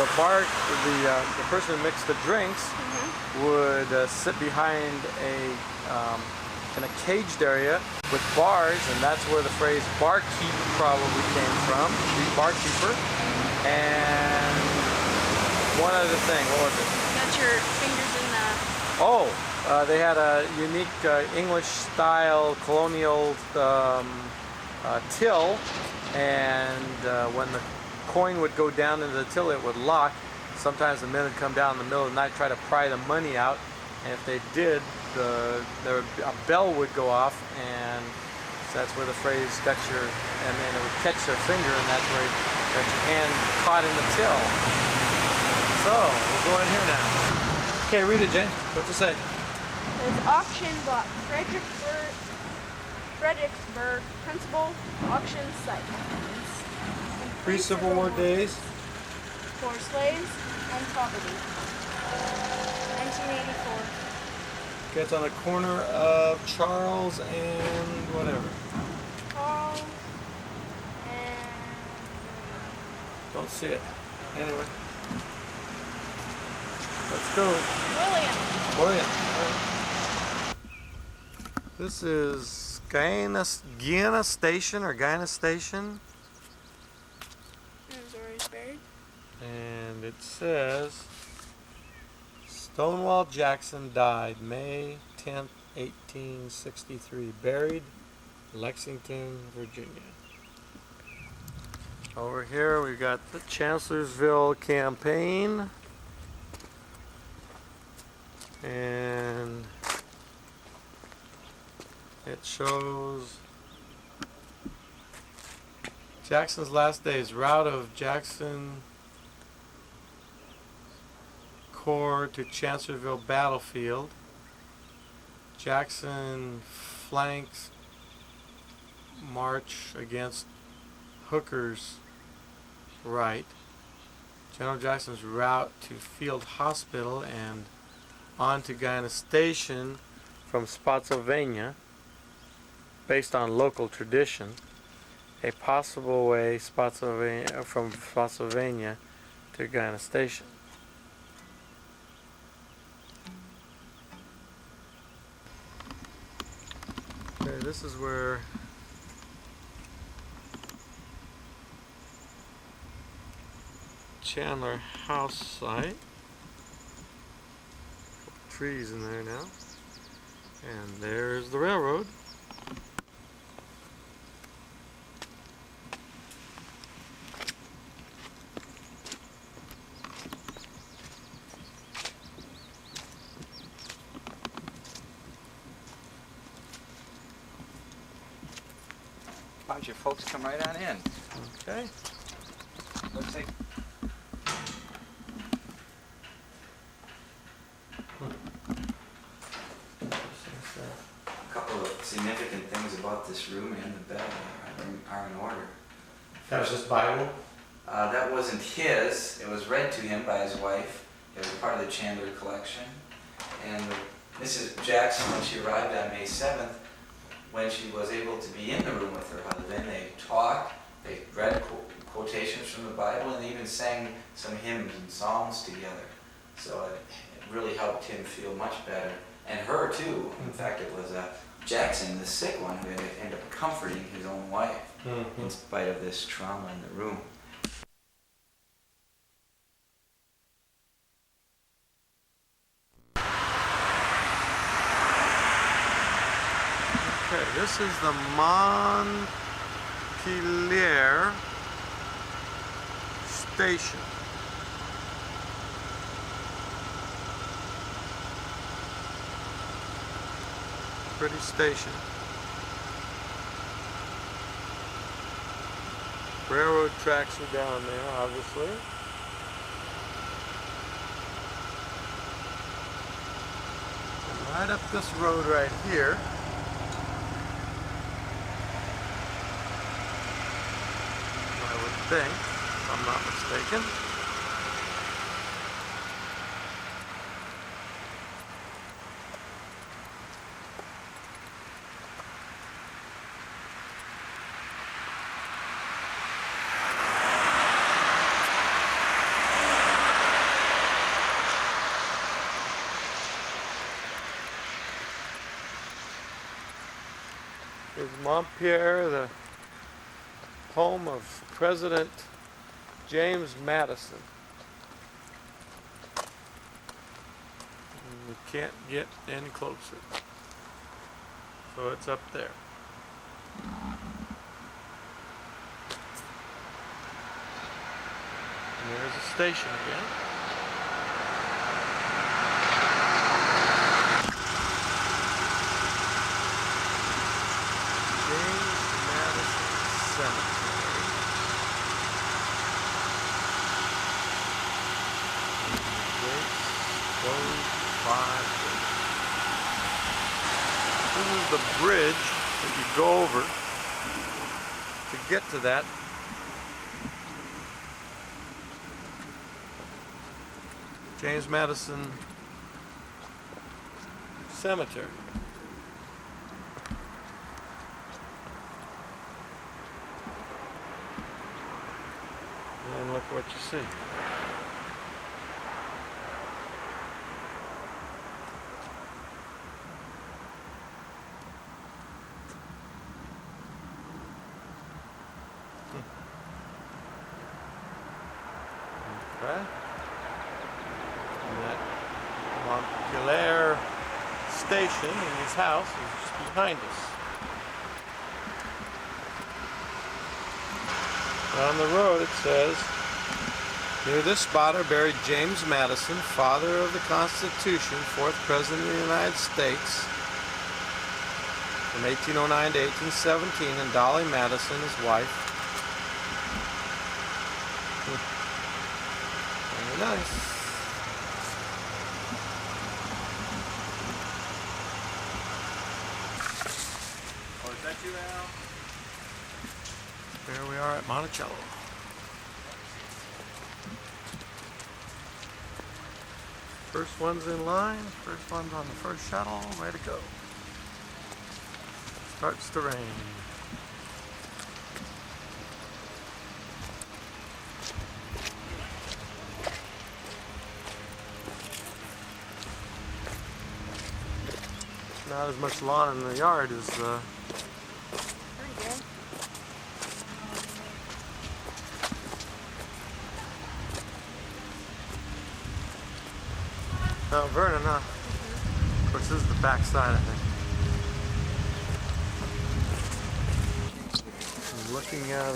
the person who mixed the drinks would sit behind in a caged area with bars, and that's where the phrase barkeep probably came from, the barkeeper. And one other thing, what was it? Got your fingers in the... They had a unique English-style colonial till, and when the coin would go down into the till, it would lock. Sometimes the men would come down in the middle of the night, try to pry the money out, and if they did, a bell would go off, and so that's where the phrase "got your," and then it would catch their finger, and that's where you got your hand caught in the till. So we'll go in here now. Okay, read it, Jane. What's it say? There's auction block, Fredericksburg Principal Auction Site. Pre-Civil War days. For slaves and property. 1984. Okay, it's on the corner of Charles and whatever. Charles and... Don't see it. Anyway. Let's go. William. This is Guyana Station or Guyana Station. Missouri's buried. And it says Stonewall Jackson died May 10th, 1863. Buried Lexington, Virginia. Over here we've got the Chancellorsville campaign. And it shows Jackson's last days, route of Jackson Corps to Chancellorsville battlefield. Jackson flanks march against Hooker's right. General Jackson's route to Field Hospital and on to Guyana Station from Spotsylvania, based on local tradition. A possible way from Spotsylvania to Guyana Station. Okay, this is where Chandler House site. Trees in there now. And there's the railroad. Why don't you folks come right on in? Okay. Looks like a couple of significant things about this room and the bed are in order. That was his Bible? That wasn't his. It was read to him by his wife. It was part of the Chandler collection. And Mrs. Jackson, when she arrived on May 7th, when she was able to be in the room with her husband, they talked, they read quotations from the Bible, and they even sang some hymns and psalms together. So it really helped him feel much better. And her too. In fact, it was Jackson, the sick one, who ended up comforting his own wife in spite of this trauma in the room. Okay, this is the Montpelier Station. Pretty station. Railroad tracks are down there, obviously. And right up this road right here. I would think, if I'm not mistaken. Is Montpelier, the home of President James Madison. And we can't get any closer. So it's up there. And there's a station again. This is the bridge that you go over to get to that. James Madison Cemetery. And look what you see. Okay. And that Montpelier station in his house is just behind us. On the road it says, near this spot are buried James Madison, father of the Constitution, 4th President of the United States, from 1809 to 1817, and Dolly Madison, his wife. Very nice. Oh, is that you, Al? There we are at Monticello. First one's in line, first one's on the first shuttle, way to go. Starts to rain. Not as much lawn in the yard as Mount Vernon, huh? Of course, this is the back side, I think. I'm looking at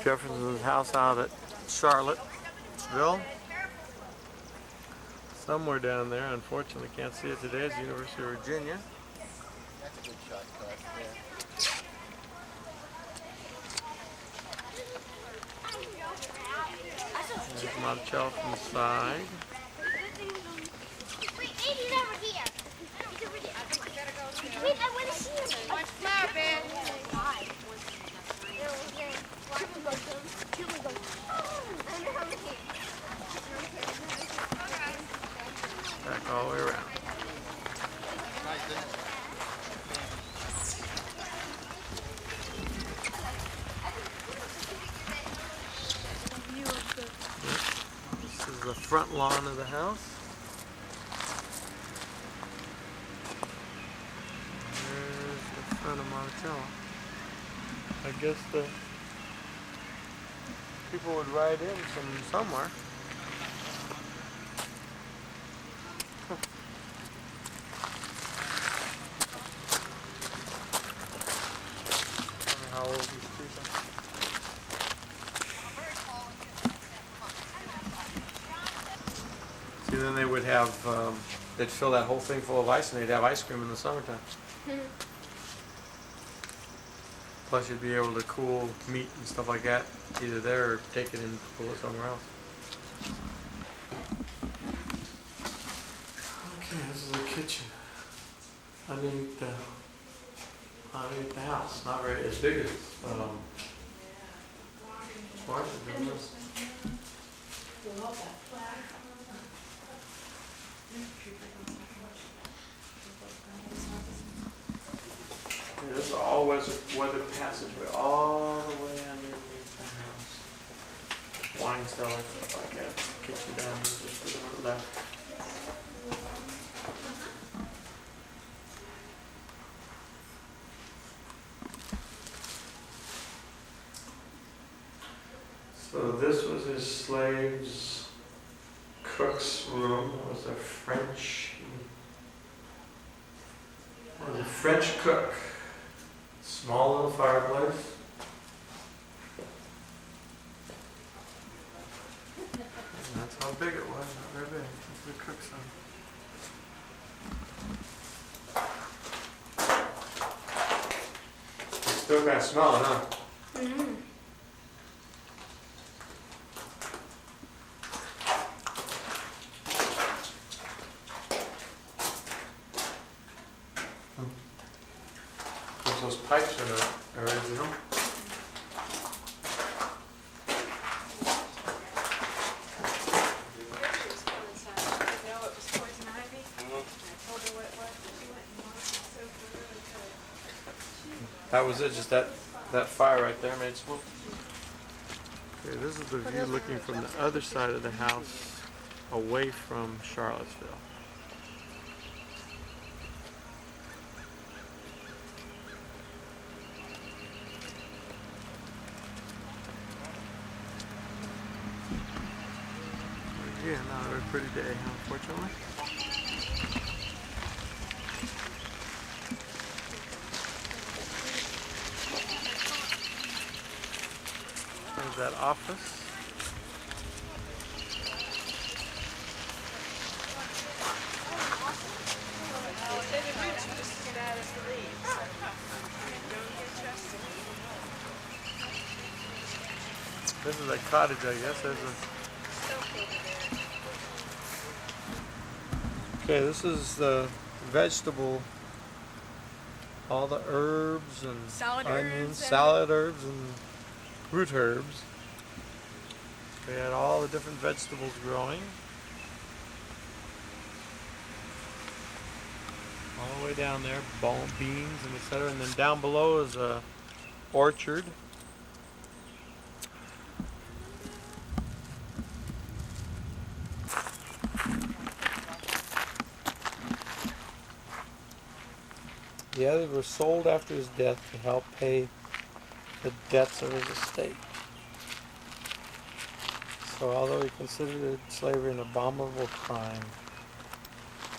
Jefferson's house out at Charlottesville. Somewhere down there, unfortunately can't see it today, is the University of Virginia. That's a good shot, cut. There's Monticello from the side. Wait, he's over here. He's over here. Wait, I want to see him. What's happening? Back all the way around. This is the front lawn of the house. There's the front of Monticello. I guess the people would ride in from somewhere. How old these trees are. See, then they would have, they'd fill that whole thing full of ice and they'd have ice cream in the summertime. Plus you'd be able to cool meat and stuff like that, either there or take it and cool it somewhere else. Okay, this is a kitchen underneath the house. Not very as big as Washington was. Yeah, this is all weather passageway all the way underneath the house. Wine cellar, stuff like that. Kitchen down here, just to the left. So this was his slave's cook's room. It was a French cook. Small little fireplace. And that's how big it was. Not very big. That's the cook's room. It's still kind of smelling, huh? Mm-hmm. Those pipes are not original. That was it, just that fire right there made smoke. Okay, this is the view looking from the other side of the house away from Charlottesville. Yeah, not a very pretty day, unfortunately. There's that office. This is a cottage, I guess. Okay, this is the vegetable, all the herbs and onions, salad herbs and root herbs. We had all the different vegetables growing. All the way down there, beans and etc. And then down below is a orchard. The others were sold after his death to help pay the debts of his estate. So although he considered slavery an abominable crime,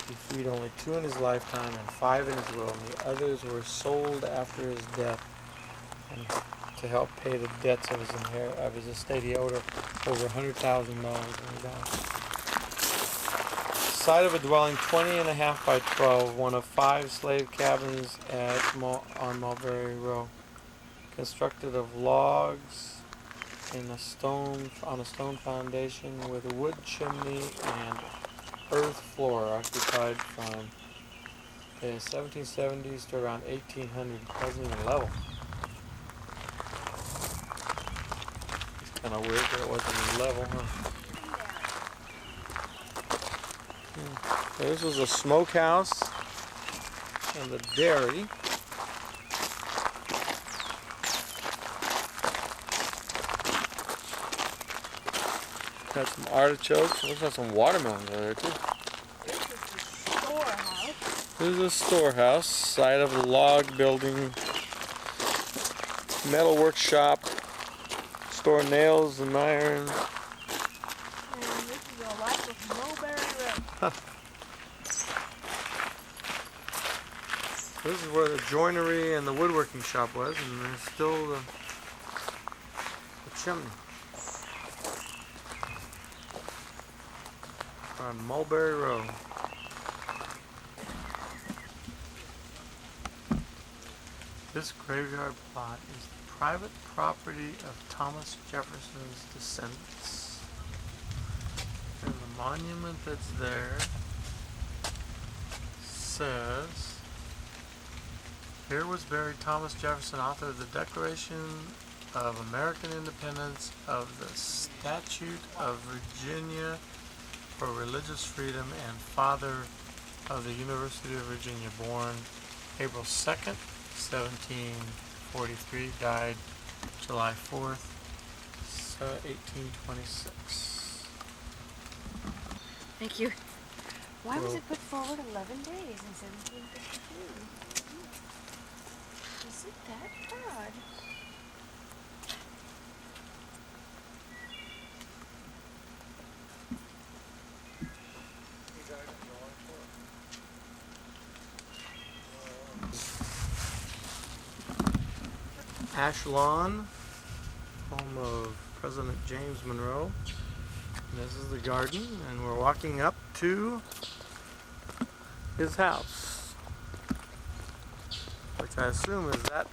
he freed only 2 in his lifetime and 5 in his will, and the others were sold after his death and to help pay the debts of his estate. He owed over $100,000 when he died. Site of a dwelling 20.5 by 12, one of 5 slave cabins on Mulberry Row, constructed of logs on a stone foundation with a wood chimney and earth floor, occupied from the 1770s to around 1800. It wasn't even level. It's kind of weird that it wasn't even level, huh? This was a smokehouse and the dairy. Got some artichokes. Looks like some watermelons over there too. This is a storehouse, site of a log building, metal workshop, store nails and iron. This is where the joinery and the woodworking shop was, and there's still the chimney. On Mulberry Row. This graveyard plot is the private property of Thomas Jefferson's descendants. And the monument that's there says, "Here was buried Thomas Jefferson, author of the Declaration of American Independence, of the Statute of Virginia for Religious Freedom, and father of the University of Virginia, born April 2nd, 1743, died July 4th, 1826. Thank you. Why was Well- it put forward 11 days in 1752? Is it that odd? Ashlawn, home of President James Monroe. And this is the garden, and we're walking up to his house, which I assume is that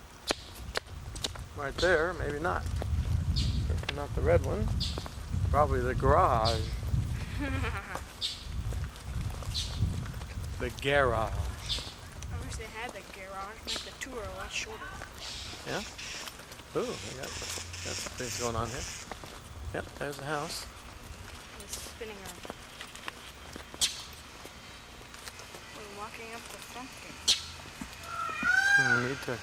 right there. Maybe not. Certainly not the red one. Probably the garage. The garage. I wish they had the garage. Make the tour a lot shorter. Yeah? Ooh, we got some things going on here. Yep, there's the house. It's spinning around. We're walking up the front gate. We need to.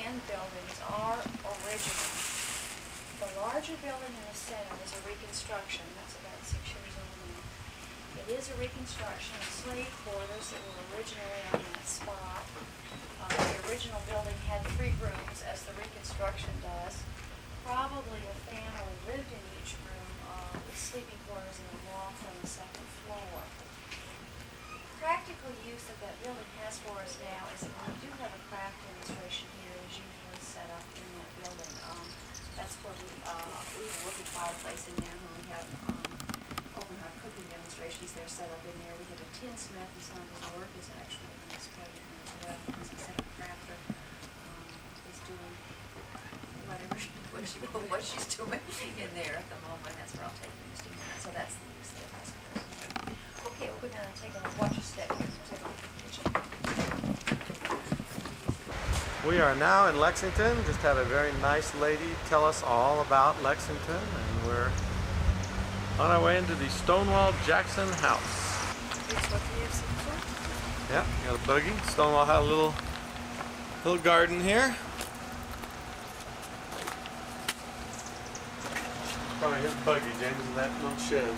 And buildings are original. The larger building in the center is a reconstruction. That's about 6 years old now. It is a reconstruction of slave quarters that were originally on that spot. The original building had 3 rooms, as the reconstruction does. Probably a family lived in each room with sleeping quarters and a loft on the 2nd floor. Practical use of that building has for us now is that we do have a craft demonstration here, is usually set up in that building. That's where we have a working fireplace in there, and we have open heart cooking demonstrations there set up in there. We have a tinsmith, and some of his work is actually in this building as well. He's a second crafter. He's doing what she's doing in there at the moment. That's where I'll take you just a minute. So that's the use there. Okay, we're going to take a watch a step here. Take a look at the kitchen. We are now in Lexington. Just had a very nice lady tell us all about Lexington, and we're on our way into the Stonewall Jackson house. Yeah, got a buggy. Stonewall had a little garden here. Probably his buggy, James, in that little shed.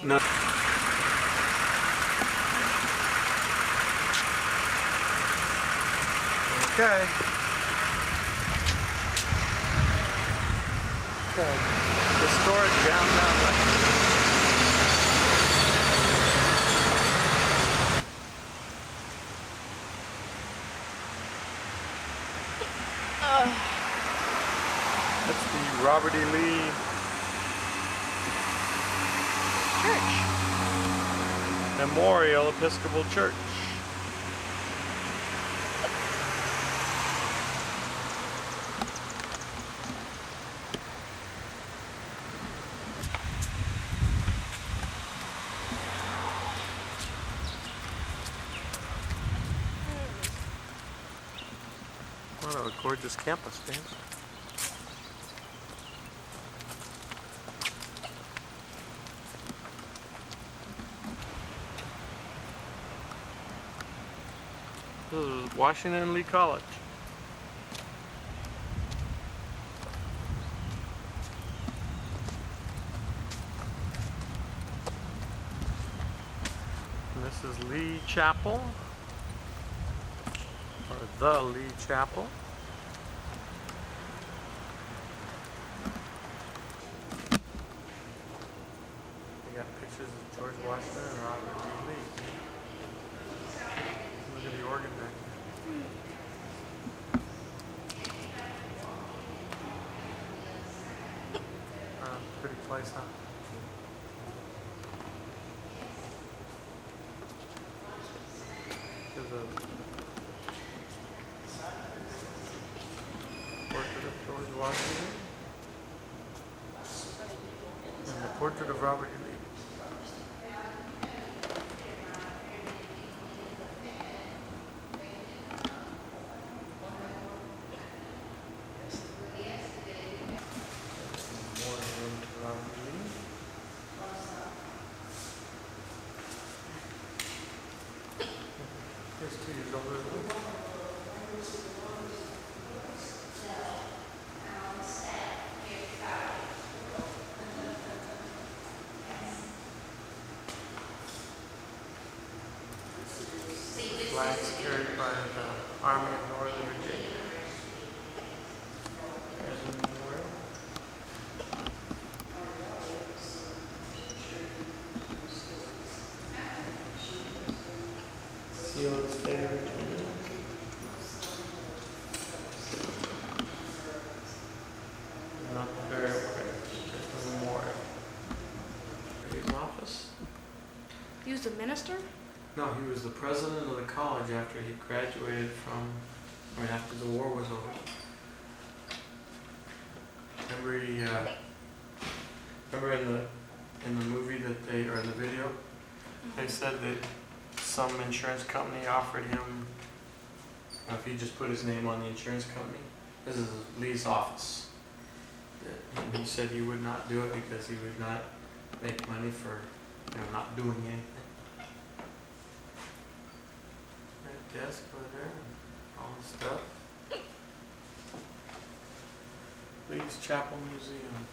No. Okay. Historic downtown Lexington. That's the Robert E. Lee Memorial Episcopal Church. What a gorgeous campus, James. This is Washington Lee College. And this is Lee Chapel, or the Lee Chapel. We got pictures of George Washington and Robert E. Lee. Look at the organ back there. place, huh? There's a portrait of George Washington and the portrait of Robert E. Lee. Monument to Robert E. Lee. He's 2 years older than me. Flags carried by the Army of Northern Virginia. There's a memorial. Seal of the state of Virginia. Not very quick, just a memorial. His office. He was a minister? No, he was the president of the college after he graduated from, after the war was over. Remember he, remember in the movie that they, or in the video, they said that some insurance company offered him, if he just put his name on the insurance company, this is Lee's office. And he said he would not do it because he would not make money for, not doing anything. Desk over there and all this stuff. Lee's Chapel Museum.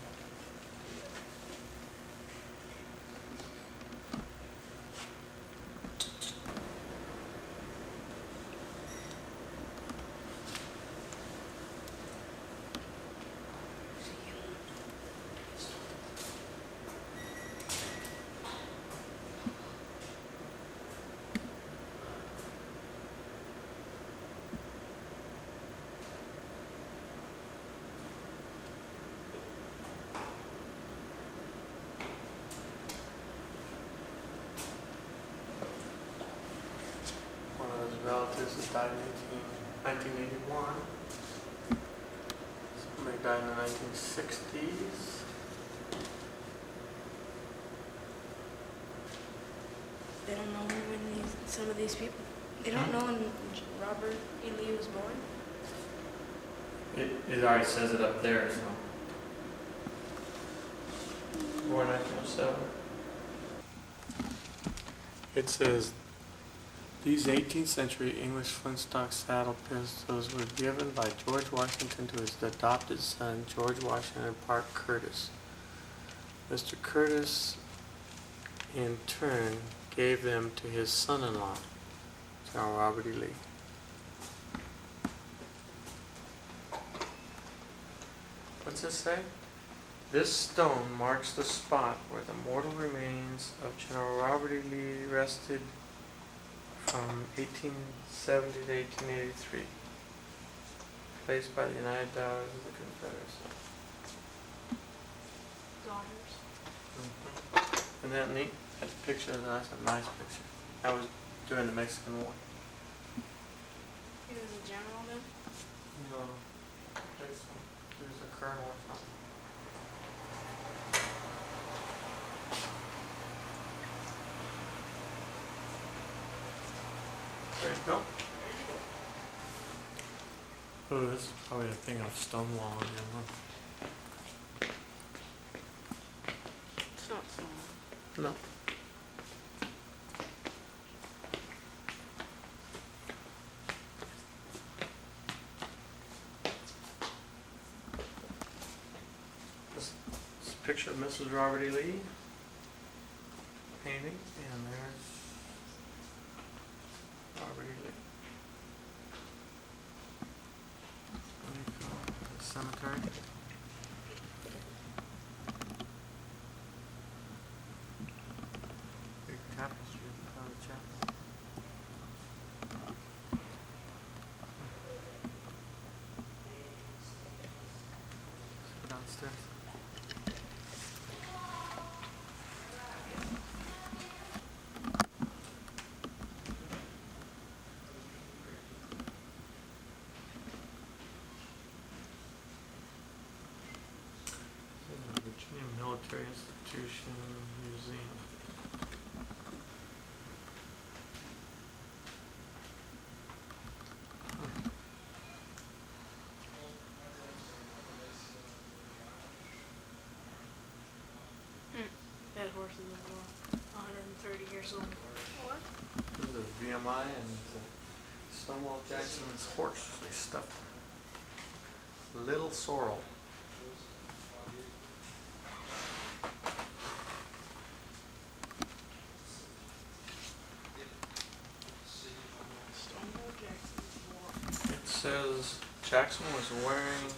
Relatives that died in 1981. Somebody died in the 1960s. They don't know when some of these people, they don't know when Robert E. Lee was born? It already says it up there, so. Born 1907. It says, these 18th century English flintstock saddle pistols were given by George Washington to his adopted son, George Washington Parke Curtis. Mr. Curtis, in turn, gave them to his son-in-law, General Robert E. Lee. What's this say? This stone marks the spot where the mortal remains of General Robert E. Lee rested from 1870 to 1883, placed by the United Daughters of the Confederacy. Daughters. Isn't that neat? That picture, that's a nice picture. That was during the Mexican War. He was a general then? No, he was a colonel or something. There you go. Oh, this is probably a thing of Stonewall again, huh? It's not small. No. This is a picture of Mrs. Robert E. Lee painting, and there's Robert E. Lee. What do you call it? The cemetery. Big tapestry of the chapel. Downstairs. Military Institution Museum. That horse is over 130 years old. What? This is VMI and Stonewall Jackson's horse. They stuffed him. Little Sorrel. It says Jackson was wearing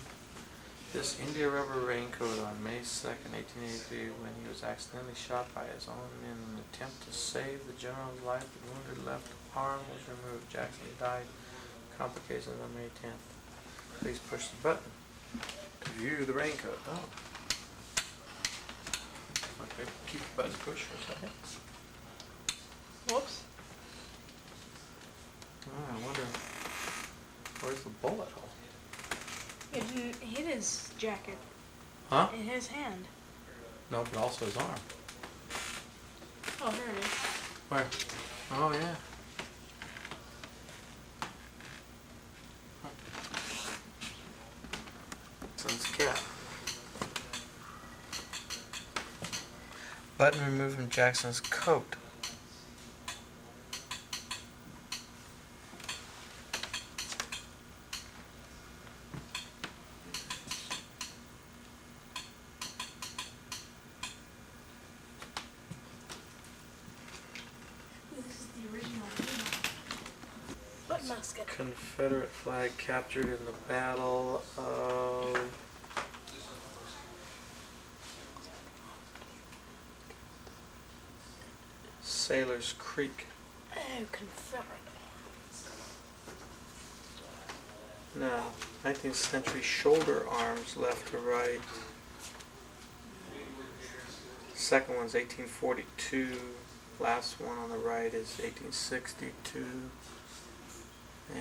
this India rubber raincoat on May 2nd, 1883, when he was accidentally shot by his own men in an attempt to save the general's life. The wounded left arm was removed. Jackson died. Complications on May 10th. Please push the button to view the raincoat. Oh. Okay, keep the button pushed for a second. Whoops. Oh, I wonder, where's the bullet hole? It didn't hit his jacket. Huh? In his hand. No, but also his arm. Oh, there it is. Where? Oh, yeah. So it's cat. Button removed from Jackson's coat. This is the original butt musket. Confederate flag captured in the Battle of Sailor's Creek. Oh, Confederate. Now, 19th century shoulder arms left to right. Second one's 1842. Last one on the right is 1862. And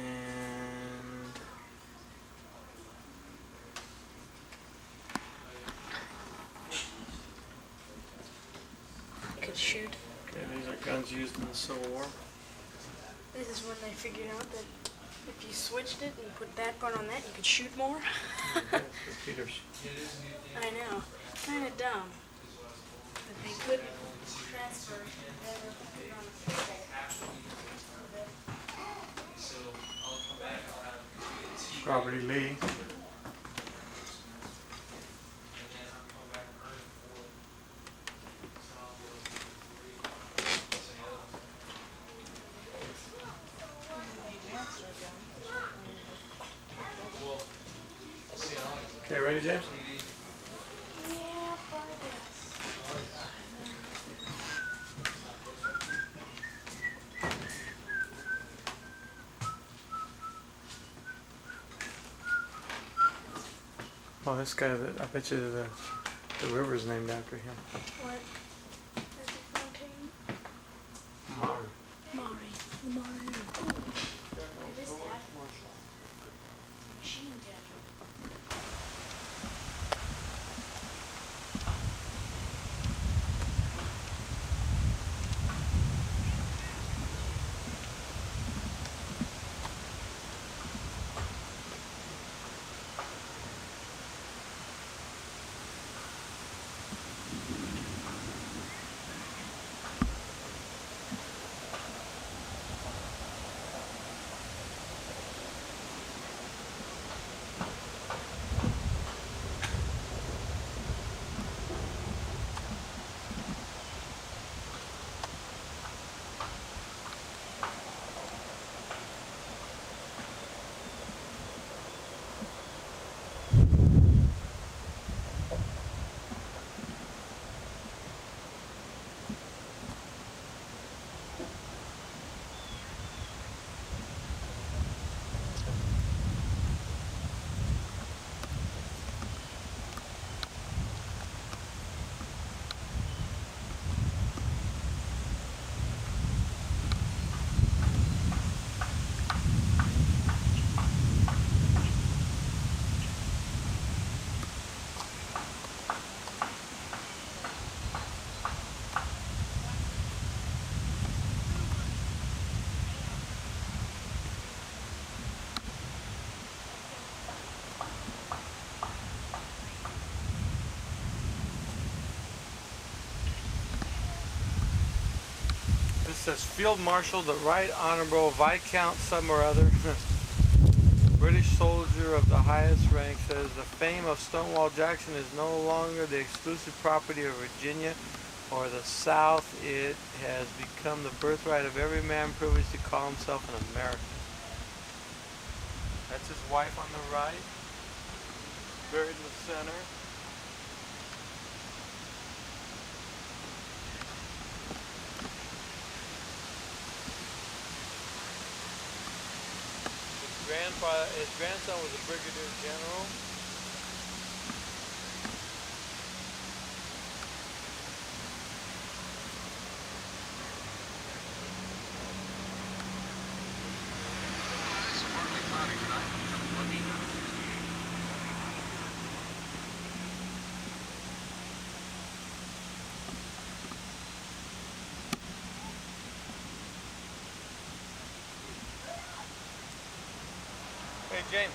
You could shoot. okay, these are guns used in the Civil War. This is when they figured out that if you switched it and put that part on that, you could shoot more. Repeaters. I know. Kind of dumb. But they couldn't transfer. Robert E. Lee. Okay, ready, James? Oh, this guy, I bet you the river's named after him. What? Is it Fontaine? Maury. Maury. Maury. It is that. Machine gun. This says Field Marshal, the Right Honorable Viscount some or other. British soldier of the highest rank, says the fame of Stonewall Jackson is no longer the exclusive property of Virginia or the South. It has become the birthright of every man privileged to call himself an American. That's his wife on the right, buried in the center. His grandson was a brigadier general. Hey, James.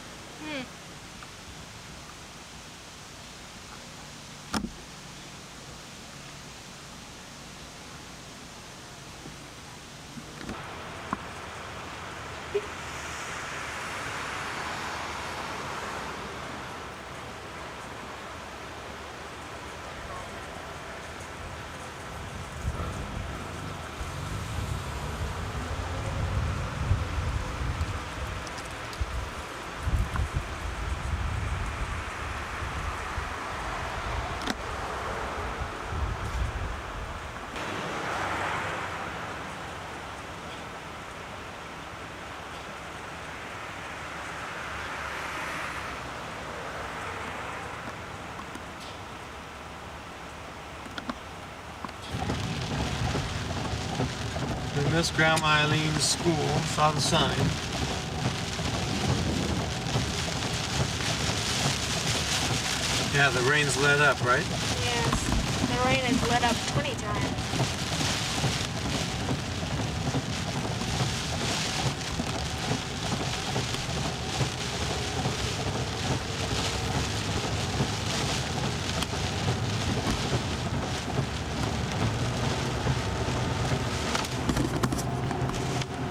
We missed Grandma Eileen's school, saw the sign. Yeah, the rain's let up, right? Yes, the rain has let up 20 times.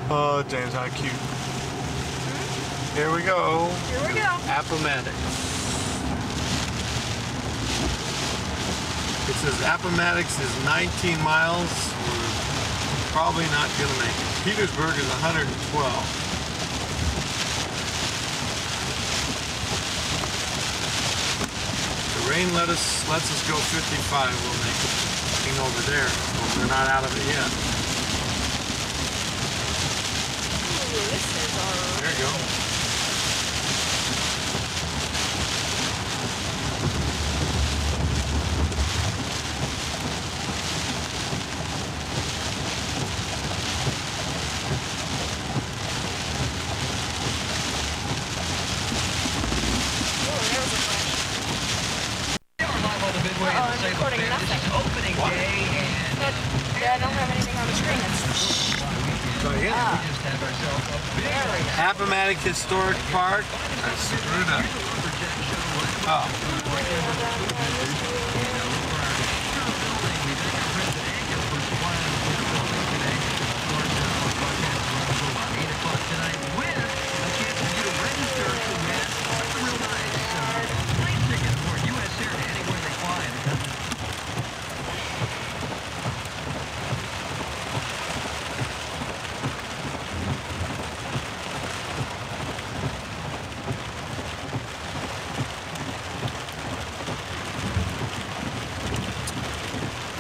Oh, James, how cute. Here we go. Here we go. Appomattox. It says Appomattox is 19 miles. We're probably not going to make it. Petersburg is 112. The rain lets us go 55. We'll make it. Thing over there. So we're not out of it yet. There you go. I don't have anything on the screen. So yeah. Appomattox Historic Park. I screwed up.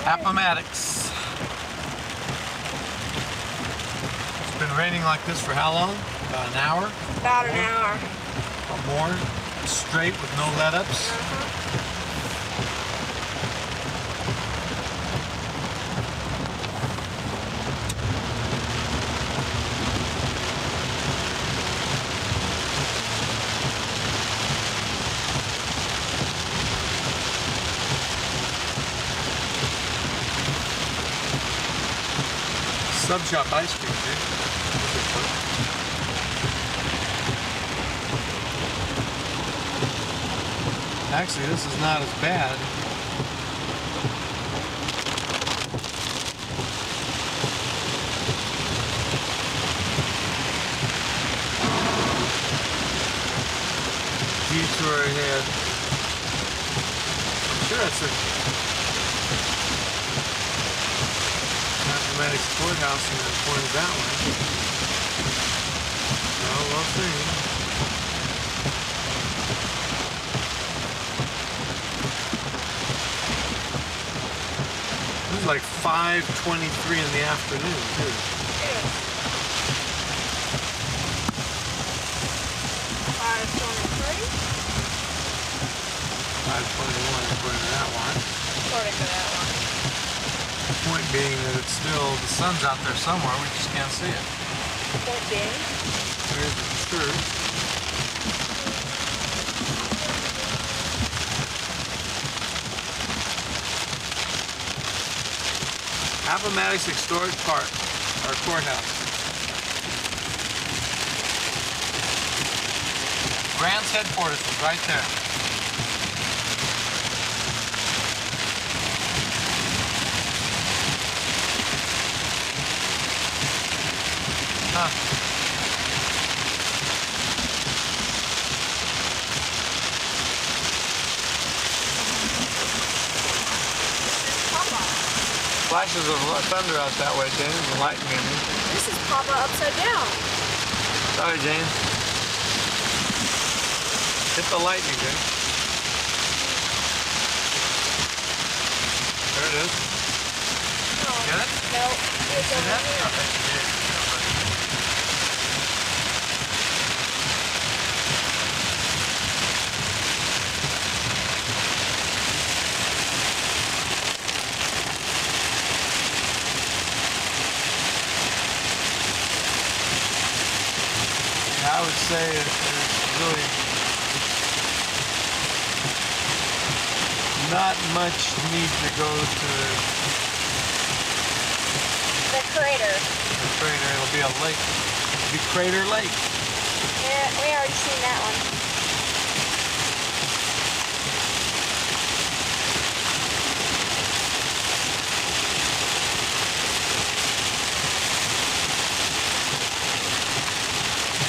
Appomattox. It's been raining like this for how long? About an hour? About an hour. Or more? Straight with no let-ups? Sub Shop ice cream, dude. Actually, this is not as bad. detour ahead. I'm sure it's a Appomattox Courthouse and they're pointed that way. Well, we'll see. This is like 5:23 in the afternoon, too. 5:21 according to that one. According to that one. The point being that it's still, the sun's out there somewhere, we just can't see it. Point being? There's the church. Appomattox Historic Park, our courthouse. Grant's headquarters is right there. Huh. Flashes of thunder out that way, James, and lightning. This is Papa upside down. Sorry, James. Hit the lightning, James. There it is. Get it? No, it's over here. Okay. I would say there's really not much need to go to The crater. the crater. It'll be a lake. It'll be Crater Lake. Yeah, we already seen that one.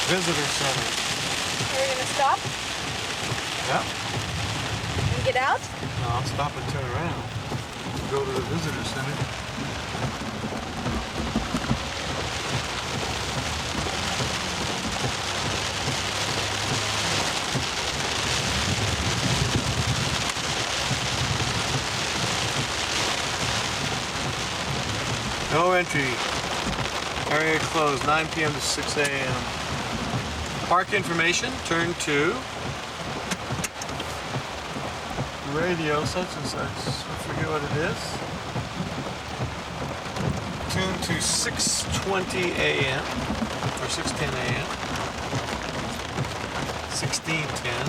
Visitor Center. Are we gonna stop Yep. and get out? No, I'll stop and turn around. Go to the Visitor Center. No entry. Area closed, 9 p.m. to 6 a.m. Park information, turn to radio such and such. I forget what it is. Tune to 6:20 a.m. or 6:10 a.m. 16:10.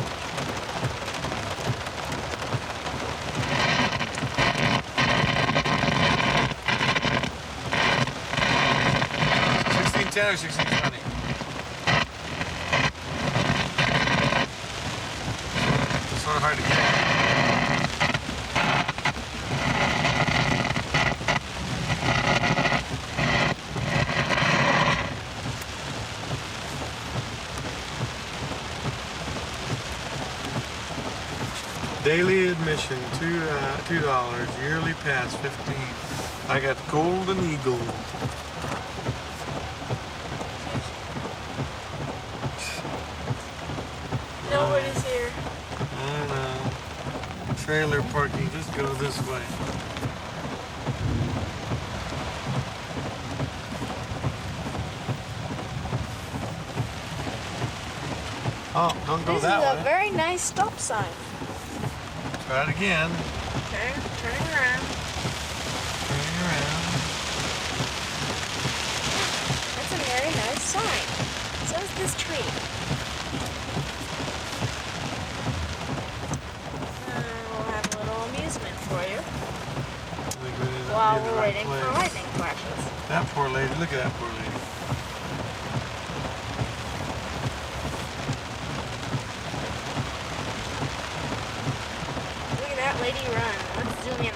Or 16:20. It's sort of hard to get. Daily admission, $2. Yearly pass, $15. I got Golden Eagle. Nobody's here. I know. Trailer parking, just go this way. Oh, don't go that This is way. a very nice stop sign. Try it again. Okay, turning around. Turning around. That's a very nice sign. So is this tree. We'll have a little amusement for you while we're waiting for lightning flashes. That poor lady, look at that poor lady. Look at that lady run. Let's zoom in.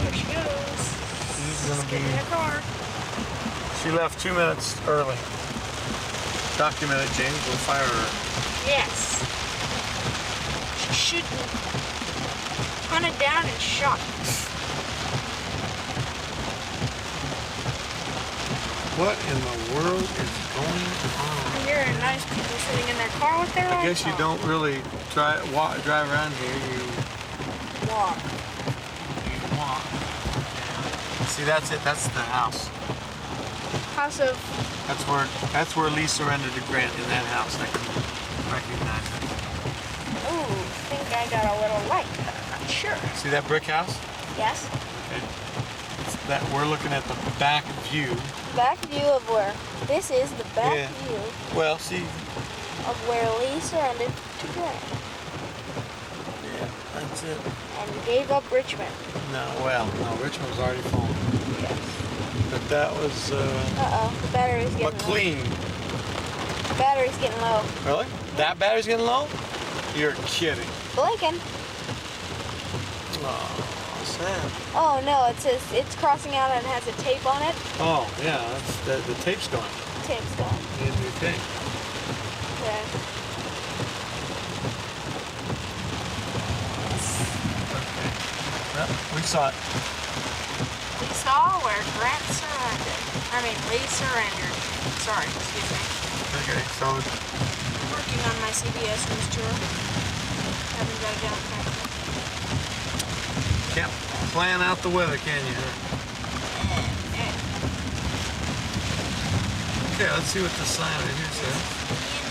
There she goes. She's gonna Get in her car. She left 2 minutes early. Document it, James. We'll fire her. Yes. She should be hunted down and shot. What in the world is going on? I'm hearing nice people sitting in their car with their I guess you iPhone. don't really drive around here. You Walk. walk. See, that's it. That's the house. House of... That's where Lee surrendered to Grant, in that house. I can recognize it. Ooh, I think I got a little light, but I'm not sure. See that brick house? Yes. Okay. That we're looking at the back view. Back view of where? This is the back Yeah. view Well, see. of where Lee surrendered to Grant Yeah, that's it. and gave up Richmond. No, Richmond was already fallen. Yes. But that was Uh-oh, the battery's getting McLean. low. The battery's getting low. Really? That battery's getting low? You're kidding. Blinking. Oh, sad. Oh no, it says it's crossing out and has a tape on it. Oh, yeah, that's the tape's gone. Tape's gone. Need a new tape. Okay. Well, we saw it. We saw where Grant surrendered. Lee surrendered. Sorry, excuse me. Okay, so I'm working on my CBS news tour. Haven't got it down correctly. can't plan out the weather, can you? Okay, let's see what the sign right here says.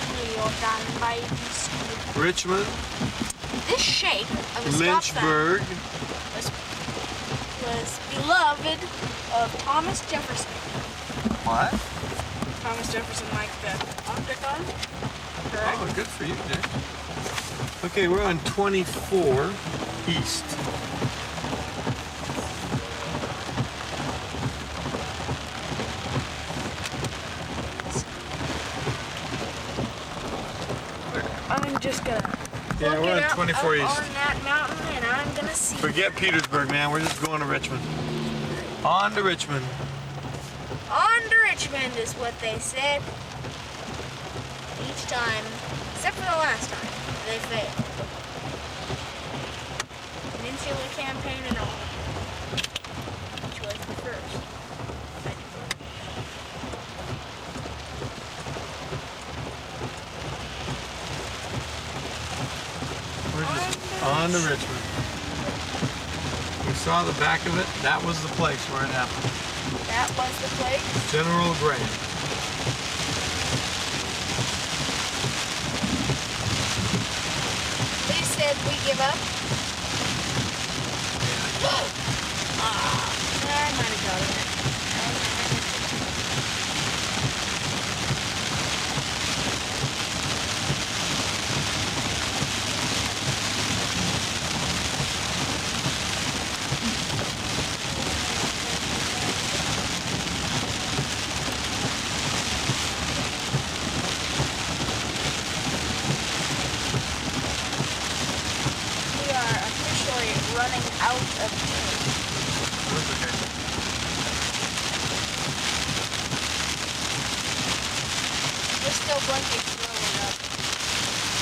In New York on Maiden Street. Richmond, This shape of a stop sign Lynchburg. was beloved of Thomas Jefferson. What? Thomas Jefferson, like the octagon? Correct? Oh, good for you, Dick. Okay, we're on 24 East. I'm just gonna Yeah, look we're it on up 24 up East. on that mountain, and I'm gonna see. Forget Petersburg, man. We're just going to Richmond. On to Richmond. On to Richmond is what they said. Each time, except for the last time, they failed. Peninsula Campaign and all, which was the first. We're just on to Richmond. We saw the back of it. That was the place where it happened. That was the place. General Grant. They said we give up. I might have got it. We are officially running out of time. That's okay. We're still blinking slowly up.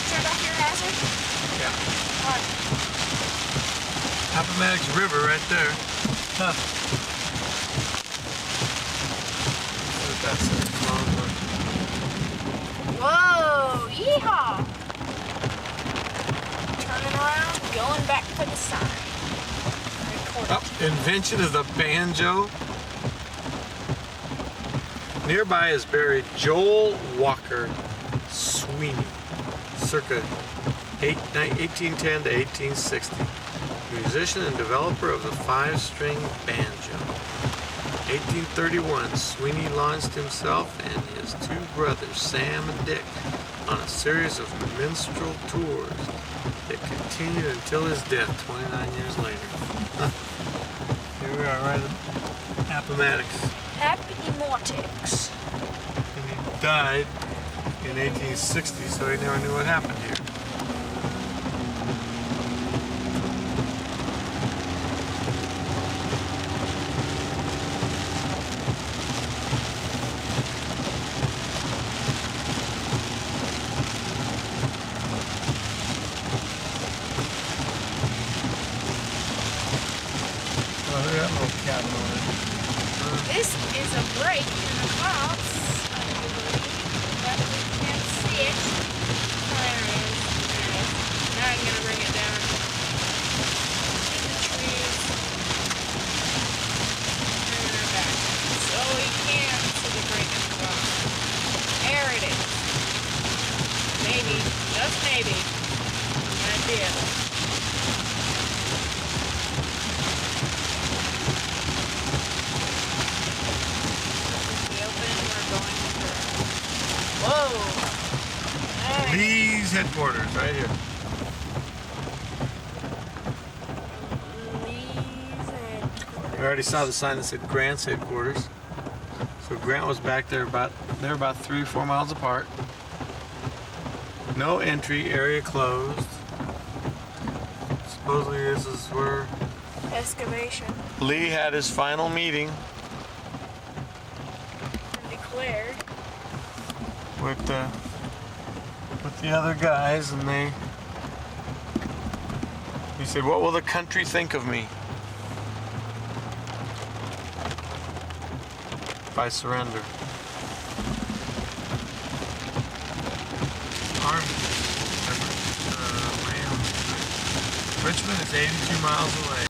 Turned off your hazard? Yeah. What? Appomattox River right there. Huh. That's it. Whoa! Yeehaw! Turning around, going back for the sign. Oh, invention of the banjo. Nearby is buried Joel Walker Sweeney, circa 1810 to 1860. Musician and developer of the five-string banjo. 1831, Sweeney launched himself and his two brothers, Sam and Dick, on a series of minstrel tours that continued until his death 29 years later. Here we are, right at Appomattox. Happy Mortix. died in 1860, so he never knew what happened here. Oh, look at that little cabin over there. This is a break in the house, I believe, but we can't see it. Oh, there it is. There it is. Now I'm gonna bring it down. In the trees. And we're back. So we can see the break in the rock. There it is. Maybe, just maybe, might be it. Whoa! Lee's headquarters, right here. We already saw the sign that said Grant's headquarters. So Grant was back there they're about 3 or 4 miles apart. No entry, area closed. Supposedly this is where Excavation. Lee had his final meeting Declared. with the other guys, and he said, "What will the country think of me if I surrender?" Richmond is 82 miles away.